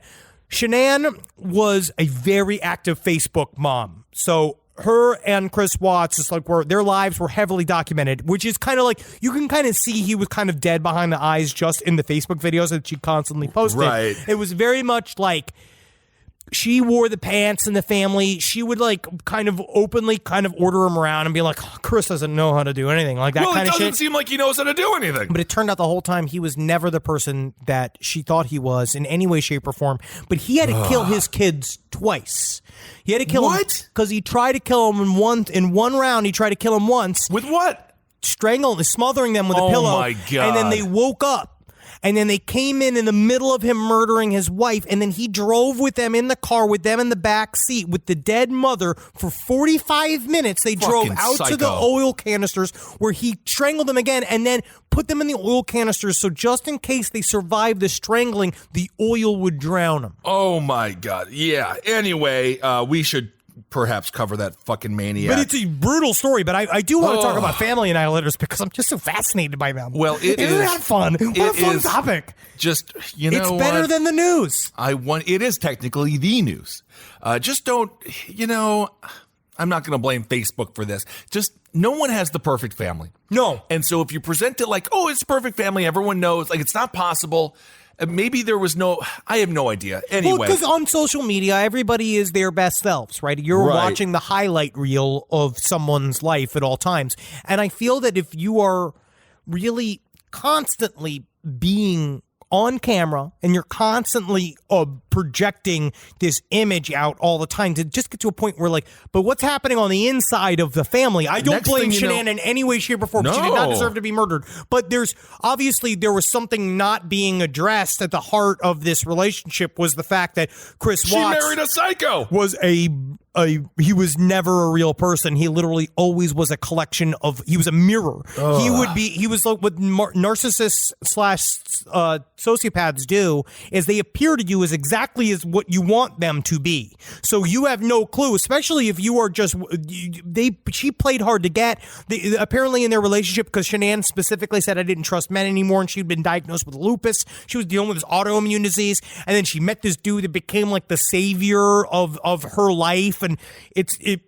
Shanann was a very active Facebook mom. So her and Chris Watts, their lives were heavily documented, which is kind of like, you can kind of see he was kind of dead behind the eyes just in the Facebook videos that she constantly posted. Right. It was very much like, she wore the pants in the family. She would kind of openly order him around and be like, Chris doesn't know how to do anything like that kind of shit. Well, it doesn't seem like he knows how to do anything. But it turned out the whole time he was never the person that she thought he was in any way, shape, or form. But he had to kill his kids twice. He had to kill him because he tried to kill him in one round. He tried to kill him once. With what? Smothering them with a pillow. Oh my God. And then they woke up. And then they came in the middle of him murdering his wife. And then he drove with them in the car, with them in the back seat, with the dead mother for 45 minutes. They drove out to the oil canisters where he strangled them again and then put them in the oil canisters. So just in case they survived the strangling, the oil would drown them. Oh, my God. Yeah. Anyway, we should perhaps cover that fucking maniac. But it's a brutal story, but I do want to talk about family annihilators because I'm just so fascinated by them. Well, isn't that fun? What a fun topic. Just, it's better than the news. It is technically the news. Just don't, I'm not going to blame Facebook for this. Just no one has the perfect family. No. And so if you present it like, it's a perfect family, everyone knows, it's not possible. Maybe there was I have no idea. Anyway. Well, because on social media, everybody is their best selves, right? You're watching the highlight reel of someone's life at all times. And I feel that if you are really constantly being on camera and you're constantly projecting this image out all the time to just get to a point where like, but what's happening on the inside of the family? I don't blame Shanann in any way, shape, or form. No. She did not deserve to be murdered. But there was something not being addressed at the heart of this relationship was the fact that Chris Watts married a psycho. He was never a real person. He literally always was a collection of, he was a mirror. Ugh. He was like what narcissists / sociopaths do is they appear to you as exactly as what you want them to be. So you have no clue, especially if you are just, she played hard to get. Apparently in their relationship, because Shanann specifically said I didn't trust men anymore and she'd been diagnosed with lupus. She was dealing with this autoimmune disease. And then she met this dude that became like the savior of her life. And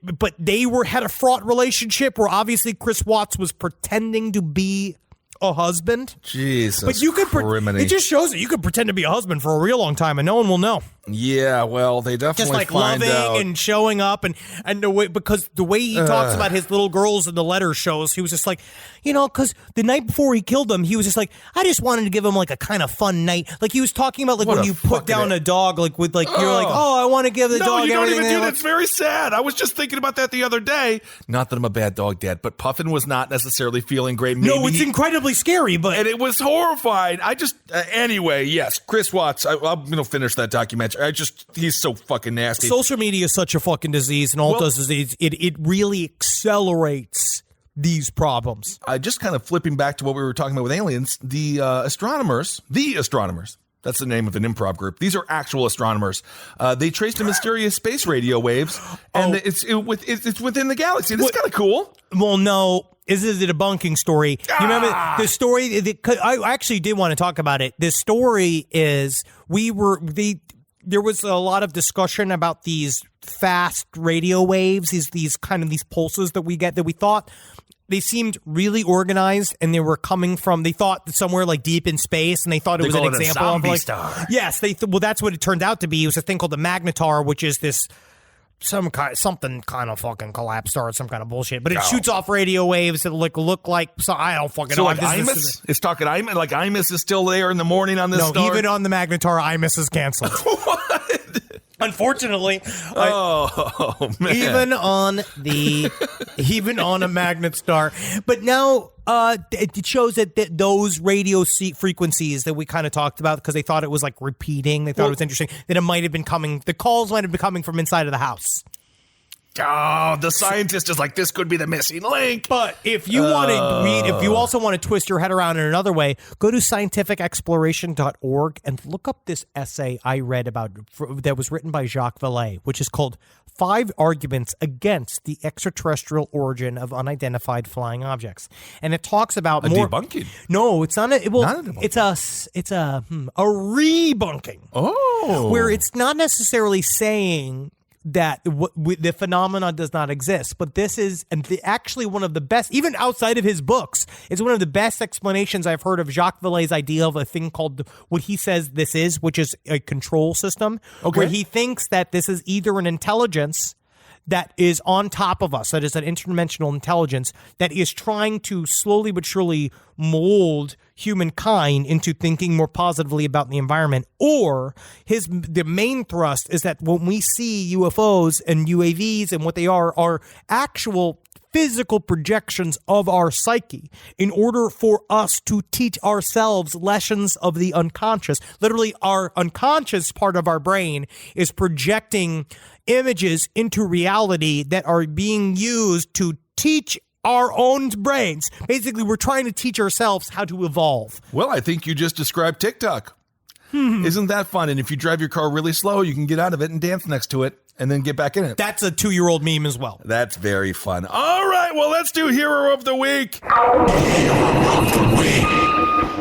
but they had a fraught relationship where obviously Chris Watts was pretending to be a husband. Jesus, but you could it just shows that you could pretend to be a husband for a real long time and no one will know. Yeah, well, they definitely just like find loving out. and showing up and the way, because the way he talks about his little girls in the letter shows, he was just like, because the night before he killed them, he was just like, I just wanted to give him like a kind of fun night. Like he was talking about like what when you put down a dog, like with like you're like, I want to give the dog. No, you don't even do that. It's very sad. I was just thinking about that the other day. Not that I'm a bad dog dad, but Puffin was not necessarily feeling great. Maybe no, it's incredibly scary, and it was horrifying. I just anyway, yes, Chris Watts. I'm gonna finish that documentary. He's so fucking nasty. Social media is such a fucking disease, and all it does is it really accelerates these problems. Just kind of flipping back to what we were talking about with aliens, the astronomers. That's the name of an improv group. These are actual astronomers. They traced a mysterious space radio waves, and it's within the galaxy. This is kind of cool. Well, no. Is it a debunking story? You remember the story? I actually did want to talk about it. This story is there was a lot of discussion about these fast radio waves, these pulses that we get that we thought they seemed really organized and they were coming from, they thought somewhere like deep in space, and they thought it was an example of like, star. Yes, that's what it turned out to be. It was a thing called the magnetar, which is this something kind of fucking collapse star or some kind of bullshit, but it shoots off radio waves that look like, so I don't fucking know. Like Imus? It's talking Imus, like Imus is still there in the morning on this star? Even on the magnetar, Imus is canceled. What? Unfortunately, man. even on a magnet star, but now it shows that those radio frequencies that we kind of talked about, because they thought it was like repeating, they thought it was interesting, that it might have been coming, the calls might have been coming from inside of the house. Oh, the scientist is like, this could be the missing link. But if you want to read, if you also want to twist your head around in another way, go to scientificexploration.org and look up this essay I read about that was written by Jacques Vallée, which is called 5 Arguments Against the Extraterrestrial Origin of Unidentified Flying Objects. And it talks about debunking. No, it's not not a debunking. It's a rebunking. Oh. Where it's not necessarily saying that the phenomena does not exist, but this is actually one of the best, even outside of his books, it's one of the best explanations I've heard of Jacques Vallée's idea of a thing called what he says this is, which is a control system, where he thinks that this is either an intelligence that is on top of us, that is an interdimensional intelligence that is trying to slowly but surely mold humankind into thinking more positively about the environment, or the main thrust is that when we see UFOs and UAVs and what they are actual physical projections of our psyche in order for us to teach ourselves lessons of the unconscious. Literally, our unconscious part of our brain is projecting images into reality that are being used to teach our own brains. Basically, we're trying to teach ourselves how to evolve. Well, I think you just described TikTok. Isn't that fun? And if you drive your car really slow, you can get out of it and dance next to it and then get back in it. That's a 2-year-old meme as well. That's very fun. All right, well, let's do Hero of the Week.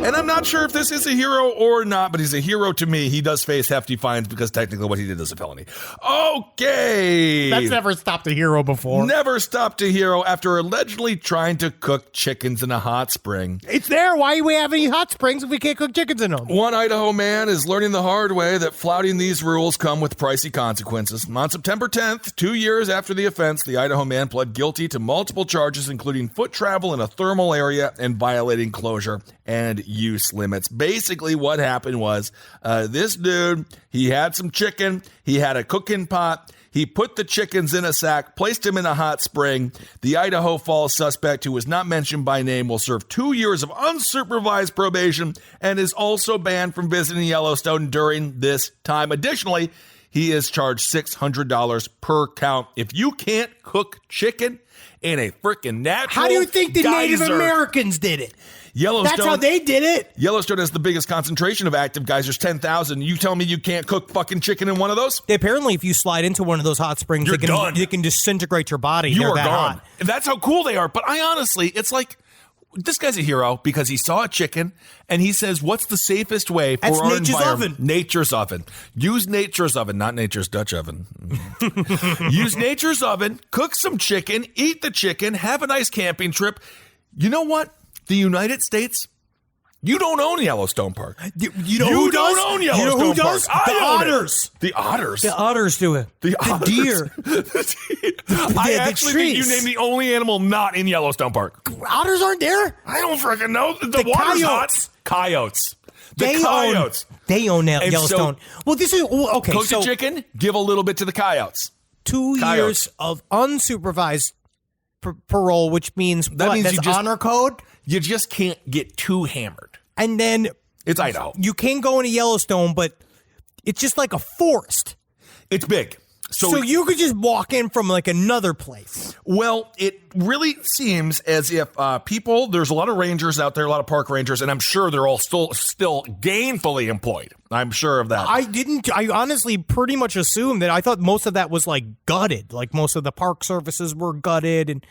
And I'm not sure if this is a hero or not, but he's a hero to me. He does face hefty fines because technically what he did is a felony. Okay. That's never stopped a hero before. Never stopped a hero after allegedly trying to cook chickens in a hot spring. It's there. Why do we have any hot springs if we can't cook chickens in them? One Idaho man is learning the hard way that flouting these rules come with pricey consequences. On September 10th, 2 years after the offense, the Idaho man pled guilty to multiple charges, including foot travel in a thermal area and violating closure. And and use limits. Basically, what happened was this dude, he had some chicken. He had a cooking pot. He put the chickens in a sack, placed them in a hot spring. The Idaho Falls suspect, who was not mentioned by name, will serve 2 years of unsupervised probation and is also banned from visiting Yellowstone during this time. Additionally, he is charged $600 per count. If you can't cook chicken in a freaking natural How do you think the Native geyser, Americans did it? Yellowstone, That's how they did it. Yellowstone has the biggest concentration of active geysers, 10,000. You tell me you can't cook fucking chicken in one of those? Apparently, if you slide into one of those hot springs, You're they done. can disintegrate your body. You They're are that gone. hot. And that's how cool they are. But I honestly, it's like, this guy's a hero because he saw a chicken and he says, what's the safest way for That's our nature's environment? oven. Nature's oven. Use nature's oven, not nature's Dutch oven. Use nature's oven, cook some chicken, eat the chicken, have a nice camping trip. You know what? The United States, you don't own Yellowstone Park. You know who don't does? own You know Yellowstone who does? Park. The I own it. otters. The otters. The otters do it. The deer. I the actually think you trees. named the only animal not in Yellowstone Park. Otters aren't there. I don't freaking know. The The water's coyotes. hot. Coyotes. The They coyotes. They own And Yellowstone. Well, this is okay. Cook So the chicken, give a little bit to the coyotes. 2 Coyotes. years of unsupervised parole, which means That what? means That's you just- honor code. You just can't get too hammered. And then It's Idaho. you can go into Yellowstone, but it's just like a forest. It's big. So you could just walk in from like another place. Well, it really seems as if there's a lot of rangers out there, a lot of park rangers, and I'm sure they're all still gainfully employed. I'm sure of that. I honestly pretty much assumed that. I thought most of that was like gutted. Like most of the park services were gutted. And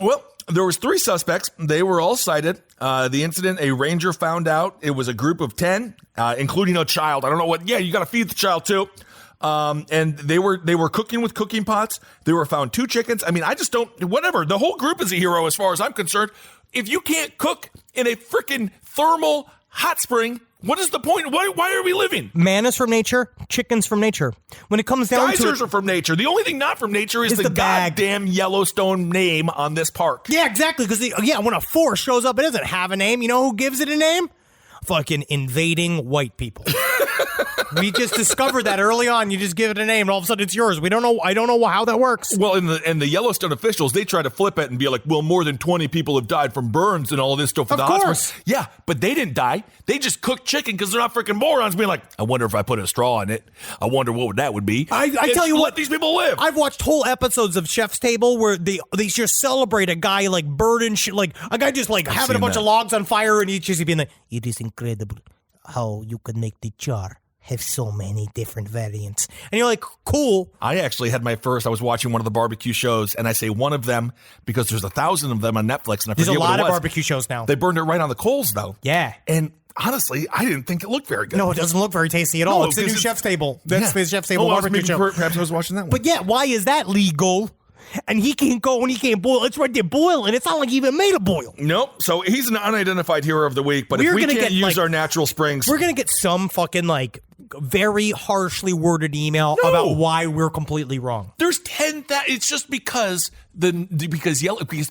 Well, there was 3 suspects. They were all cited. The incident, a ranger found out it was a group of 10, including a child. I don't know what. Yeah, you got to feed the child too. And they were cooking with cooking pots. They were found 2 chickens. I mean, I just don't. Whatever. The whole group is a hero as far as I'm concerned. If you can't cook in a freaking thermal hot spring, what is the point? Why are we living? man is from nature, chickens from nature. When it comes down Geysers to are from nature. The only thing not from nature is the the bag. goddamn Yellowstone name on this park. yeah, exactly. Because when a forest shows up, it doesn't have a name. You know who gives it a name? Fucking invading white people. We just discovered that early on. You just give it a name, and all of a sudden it's yours. We don't know. I don't know how that works. Well, and the Yellowstone officials, they try to flip it and be like, well, more than 20 people have died from burns and all this stuff. Of course. Yeah, but they didn't die. They just cooked chicken because they're not freaking morons being like, I wonder if I put a straw in it. I wonder what that would be. I tell you let what, these people live. I've watched whole episodes of Chef's Table where they just celebrate a guy like burning shit, like a guy just like having a seen bunch that. of logs on fire, and he's just being like, "It is incredible how you can make the char have so many different variants." And you're like, cool. I actually had I was watching one of the barbecue shows, and I say one of them because there's 1,000 of them on Netflix, and I There's forget a what lot it of was. barbecue shows now. They burned it right on the coals, though. Yeah. And honestly, I didn't think it looked very good. No, it doesn't look very tasty at all. It's the new because Chef's Table. That's the Chef's Table barbecue show. Perhaps I was watching that one. But yeah, why is that legal? And he can't go and he can't boil. It's right there boiling. It's not like he even made a boil. Nope. So he's an unidentified hero of the week. But We're if we gonna can't get, use like- our natural springs, We're going to get some fucking like very harshly worded email about why we're completely wrong. there's 10,000. It's just because because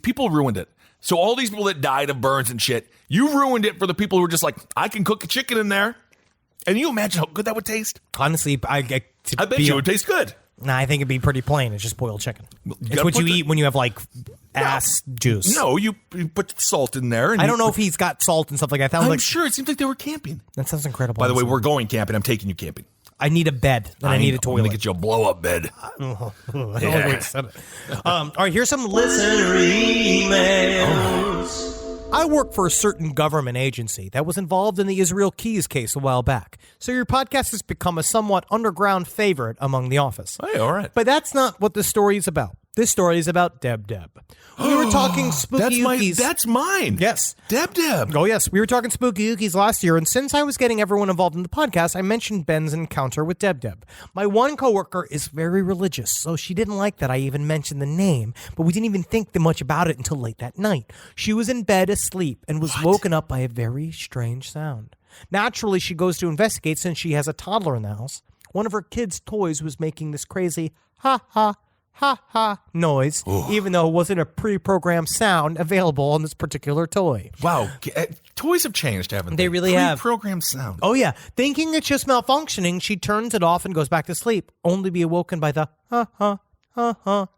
people ruined it. So all these people that died of burns and shit, you ruined it for the people who were just like, I can cook a chicken in there. And you imagine how good that would taste? Honestly, I bet you it would taste good. Nah, I think it'd be pretty plain. It's just boiled chicken. It's gotta what you put eat when you have like ass juice. No, you put salt in there. And I don't know if he's got salt and stuff like that. I'm sure it seems like they were camping. That sounds incredible. By the way, we're going camping. I'm taking you camping. I need a bed and I need a I'm going toilet. to get you a blow-up bed. I don't know where you said it. All right, here's some listener emails. I work for a certain government agency that was involved in the Israel Keys case a while back, so your podcast has become a somewhat underground favorite among the office. Hey, all right. But that's not what this story is about. This story is about Deb. We were talking spooky ookies. That's mine. Yes. Deb. Oh, yes. We were talking spooky ookies last year, and since I was getting everyone involved in the podcast, I mentioned Ben's encounter with Deb. My one coworker is very religious, so she didn't like that I even mentioned the name, but we didn't even think much about it until late that night. She was in bed asleep and was woken up by a very strange sound. Naturally, she goes to investigate since she has a toddler in the house. One of her kids' toys was making this crazy ha ha ha noise, even though it wasn't a pre-programmed sound available on this particular toy. Wow. Toys have changed, haven't they? They really have. Pre-programmed sound. Oh, yeah. Thinking it's just malfunctioning, she turns it off and goes back to sleep, only to be awoken by the ha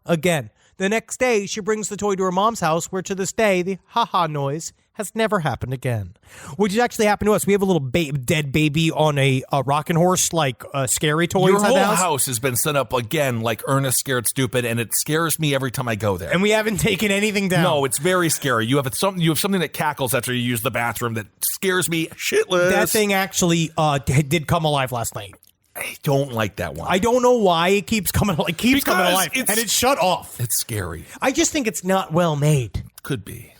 again. The next day, she brings the toy to her mom's house, where to this day, the ha noise has never happened again. Which has actually happened to us. We have a little dead baby on a rocking horse, like scary toy Your inside whole the house. house has been set up again like Ernest Scared Stupid, and it scares me every time I go there. And we haven't taken anything down. No, it's very scary. You have something that cackles after you use the bathroom that scares me shitless. That thing actually did come alive last night. I don't like that one. I don't know why it keeps coming alive, and it's shut off. It's scary. I just think it's not well made. Could be.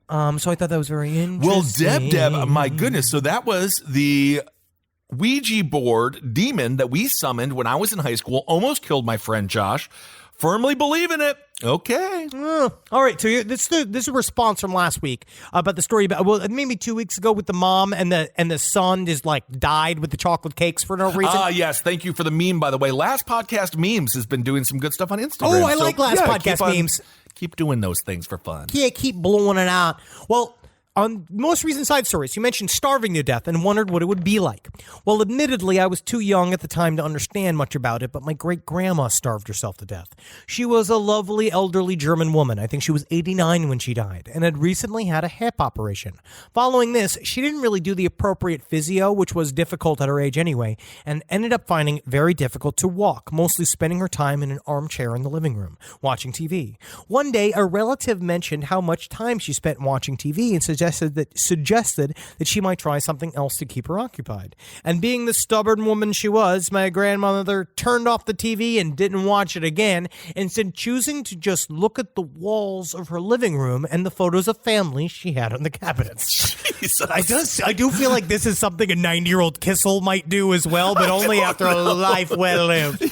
So I thought that was very interesting. Well, Deb, my goodness. So that was the Ouija board demon that we summoned when I was in high school. Almost killed my friend Josh. Firmly believe in it. Okay. All right. So this is a response from last week about the story about maybe 2 weeks ago with the mom and the son is like died with the chocolate cakes for no reason. Yes. Thank you for the meme, by the way. Last Podcast Memes has been doing some good stuff on Instagram. Oh, I like Last Podcast Memes. Keep doing those things for fun. Yeah, keep blowing it out. Well, on most recent side stories, you mentioned starving to death and wondered what it would be like. Well, admittedly, I was too young at the time to understand much about it, but my great-grandma starved herself to death. She was a lovely, elderly German woman. I think she was 89 when she died, and had recently had a hip operation. Following this, she didn't really do the appropriate physio, which was difficult at her age anyway, and ended up finding it very difficult to walk, mostly spending her time in an armchair in the living room, watching TV. One day, a relative mentioned how much time she spent watching TV and suggested that she might try something else to keep her occupied. And being the stubborn woman she was, my grandmother turned off the TV and didn't watch it again, instead choosing to just look at the walls of her living room and the photos of family she had on the cabinets. Jesus. I do feel like this is something a 90-year-old Kissel might do as well, but only after a life well lived.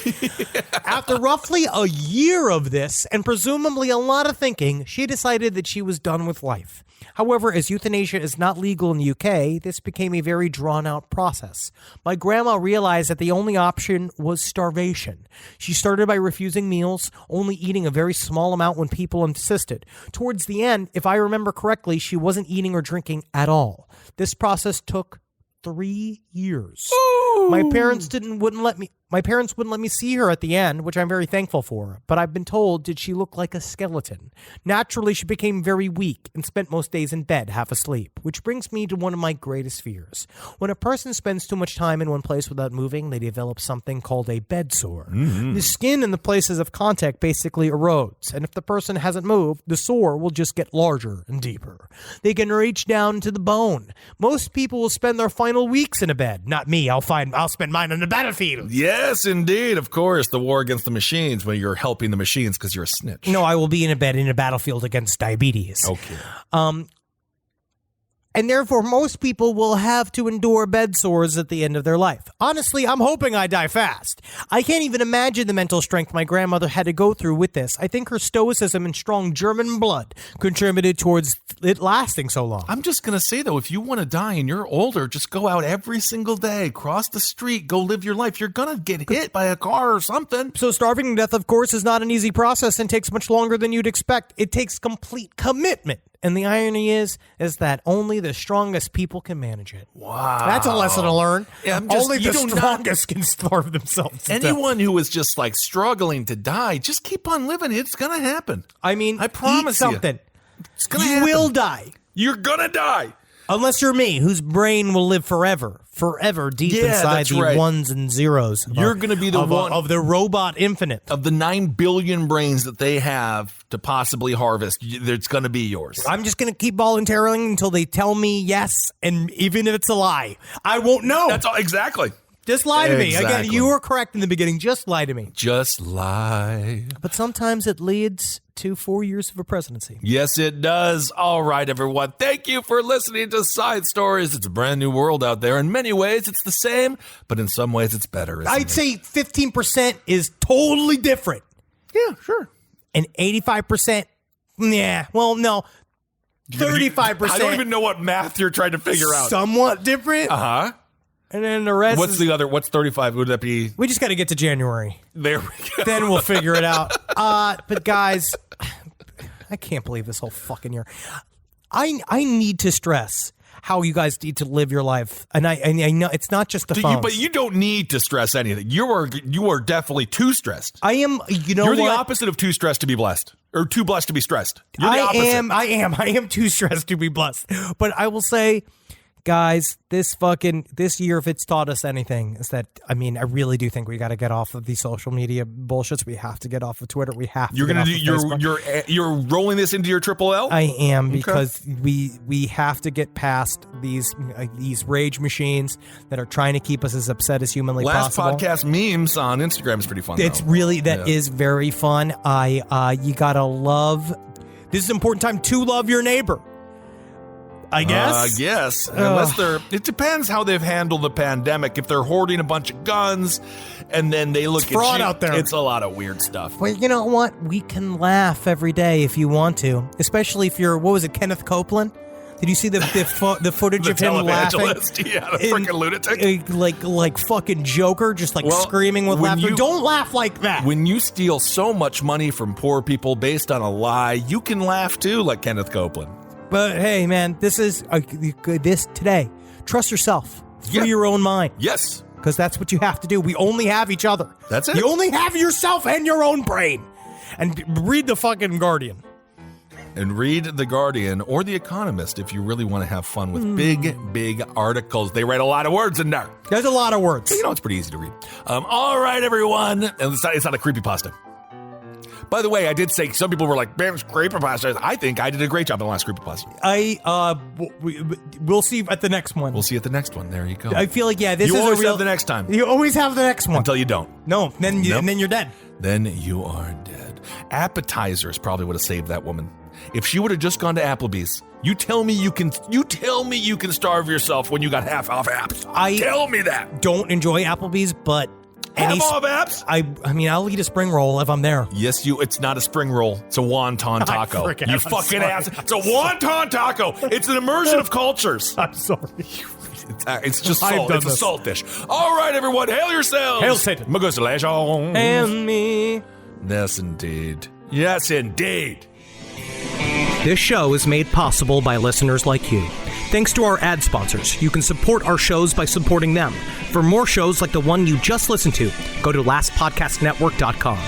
After roughly a year of this, and presumably a lot of thinking, she decided that she was done with life. However, as euthanasia is not legal in the UK, this became a very drawn-out process. My grandma realized that the only option was starvation. She started by refusing meals, only eating a very small amount when people insisted. Towards the end, if I remember correctly, she wasn't eating or drinking at all. This process took 3 years. Ooh. My parents wouldn't let me see her at the end, which I'm very thankful for, but I've been told that she looked like a skeleton. Naturally, she became very weak and spent most days in bed, half asleep, which brings me to one of my greatest fears. When a person spends too much time in one place without moving, they develop something called a bed sore. Mm-hmm. The skin in the places of contact basically erodes, and if the person hasn't moved, the sore will just get larger and deeper. They can reach down to the bone. Most people will spend their final weeks in a bed. Not me. I'll spend mine on the battlefield. Yes, indeed. Of course, the war against the machines when you're helping the machines because you're a snitch. No, I will be in a bed in a battlefield against diabetes. Okay. And therefore, most people will have to endure bed sores at the end of their life. Honestly, I'm hoping I die fast. I can't even imagine the mental strength my grandmother had to go through with this. I think her stoicism and strong German blood contributed towards it lasting so long. I'm just going to say, though, if you want to die and you're older, just go out every single day, cross the street, go live your life. You're going to get hit by a car or something. So starving to death, of course, is not an easy process and takes much longer than you'd expect. It takes complete commitment. And the irony is that only the strongest people can manage it. Wow. That's a lesson to learn. Yeah, only the strongest can starve themselves to Anyone who is just like struggling to die, just keep on living. It's going to happen. I mean, I promise eat something. It's going to happen. You will die. You're going to die. Unless you're me, whose brain will live forever deep inside the ones and zeros. You're going to be the one of the robot infinite. Of the 9 billion brains that they have to possibly harvest, it's going to be yours. I'm just going to keep volunteering until they tell me yes, and even if it's a lie, I won't know. That's all, exactly. Just lie to me. Again, you were correct in the beginning. Just lie to me. Just lie. But sometimes it leads to 4 years of a presidency. Yes, it does. All right, everyone. Thank you for listening to Side Stories. It's a brand new world out there. In many ways, it's the same, but in some ways, it's better. I'd say 15% is totally different. Yeah, sure. And 85%, yeah, well, no. 35%. I don't even know what math you're trying to figure out. Somewhat different. Uh-huh. And then the rest What's 35? Would that be? We just got to get to January. There we go. Then we'll figure it out. But guys, I can't believe this whole fucking year. I need to stress how you guys need to live your life. And I know it's not just the phones. But you don't need to stress anything. You are definitely too stressed. I am, You're the opposite of too stressed to be blessed. Or too blessed to be stressed. You're the opposite. I am too stressed to be blessed. But I will say, guys, this year, if it's taught us anything, is that, I really do think we got to get off of these social media bullshits. We have to get off of Twitter. We have to. You're rolling this into your triple L? I am, because we have to get past these rage machines that are trying to keep us as upset as humanly possible. Last podcast memes on Instagram is pretty fun. It's really is very fun. You gotta love. This is an important time to love your neighbor. I guess. Unless it depends how they've handled the pandemic. If they're hoarding a bunch of guns and then they look at fraud out there. It's a lot of weird stuff. Well, you know what? We can laugh every day if you want to, especially if you're, what was it, Kenneth Copeland? Did you see the footage of him laughing? Yeah, the freaking lunatic. Like fucking Joker, just screaming with laughter. Don't laugh like that. When you steal so much money from poor people based on a lie, you can laugh too, like Kenneth Copeland. But hey, man, this is this today. Trust yourself. Free your own mind. Yes. Because that's what you have to do. We only have each other. That's it. You only have yourself and your own brain. And read the fucking Guardian. And read The Guardian or The Economist if you really want to have fun with big articles. They write a lot of words in there. There's a lot of words. You know, it's pretty easy to read. All right, everyone. And it's not a creepypasta. By the way, I did say some people were like, "Man, it's creepypasta." I think I did a great job on the last creepypasta. We'll see at the next one. We'll see at the next one. There you go. I feel like this you is always a real. have the next time. You always have the next one until you don't. No, then you're dead. Then you are dead. Appetizers probably would have saved that woman. If she would have just gone to Applebee's, you tell me you can starve yourself when you got half off apps. Tell me that. Don't enjoy Applebee's, but half off apps. I'll eat a spring roll if I'm there. Yes, it's not a spring roll. It's a wonton taco. You fucking ass. It's a wonton taco. It's an immersion of cultures. I'm sorry. It's just salt. It's a salt dish. All right, everyone, hail yourselves. Hail Satan. Magusalations. And me. Yes, indeed. Yes, indeed. This show is made possible by listeners like you. Thanks to our ad sponsors, you can support our shows by supporting them. For more shows like the one you just listened to, go to lastpodcastnetwork.com.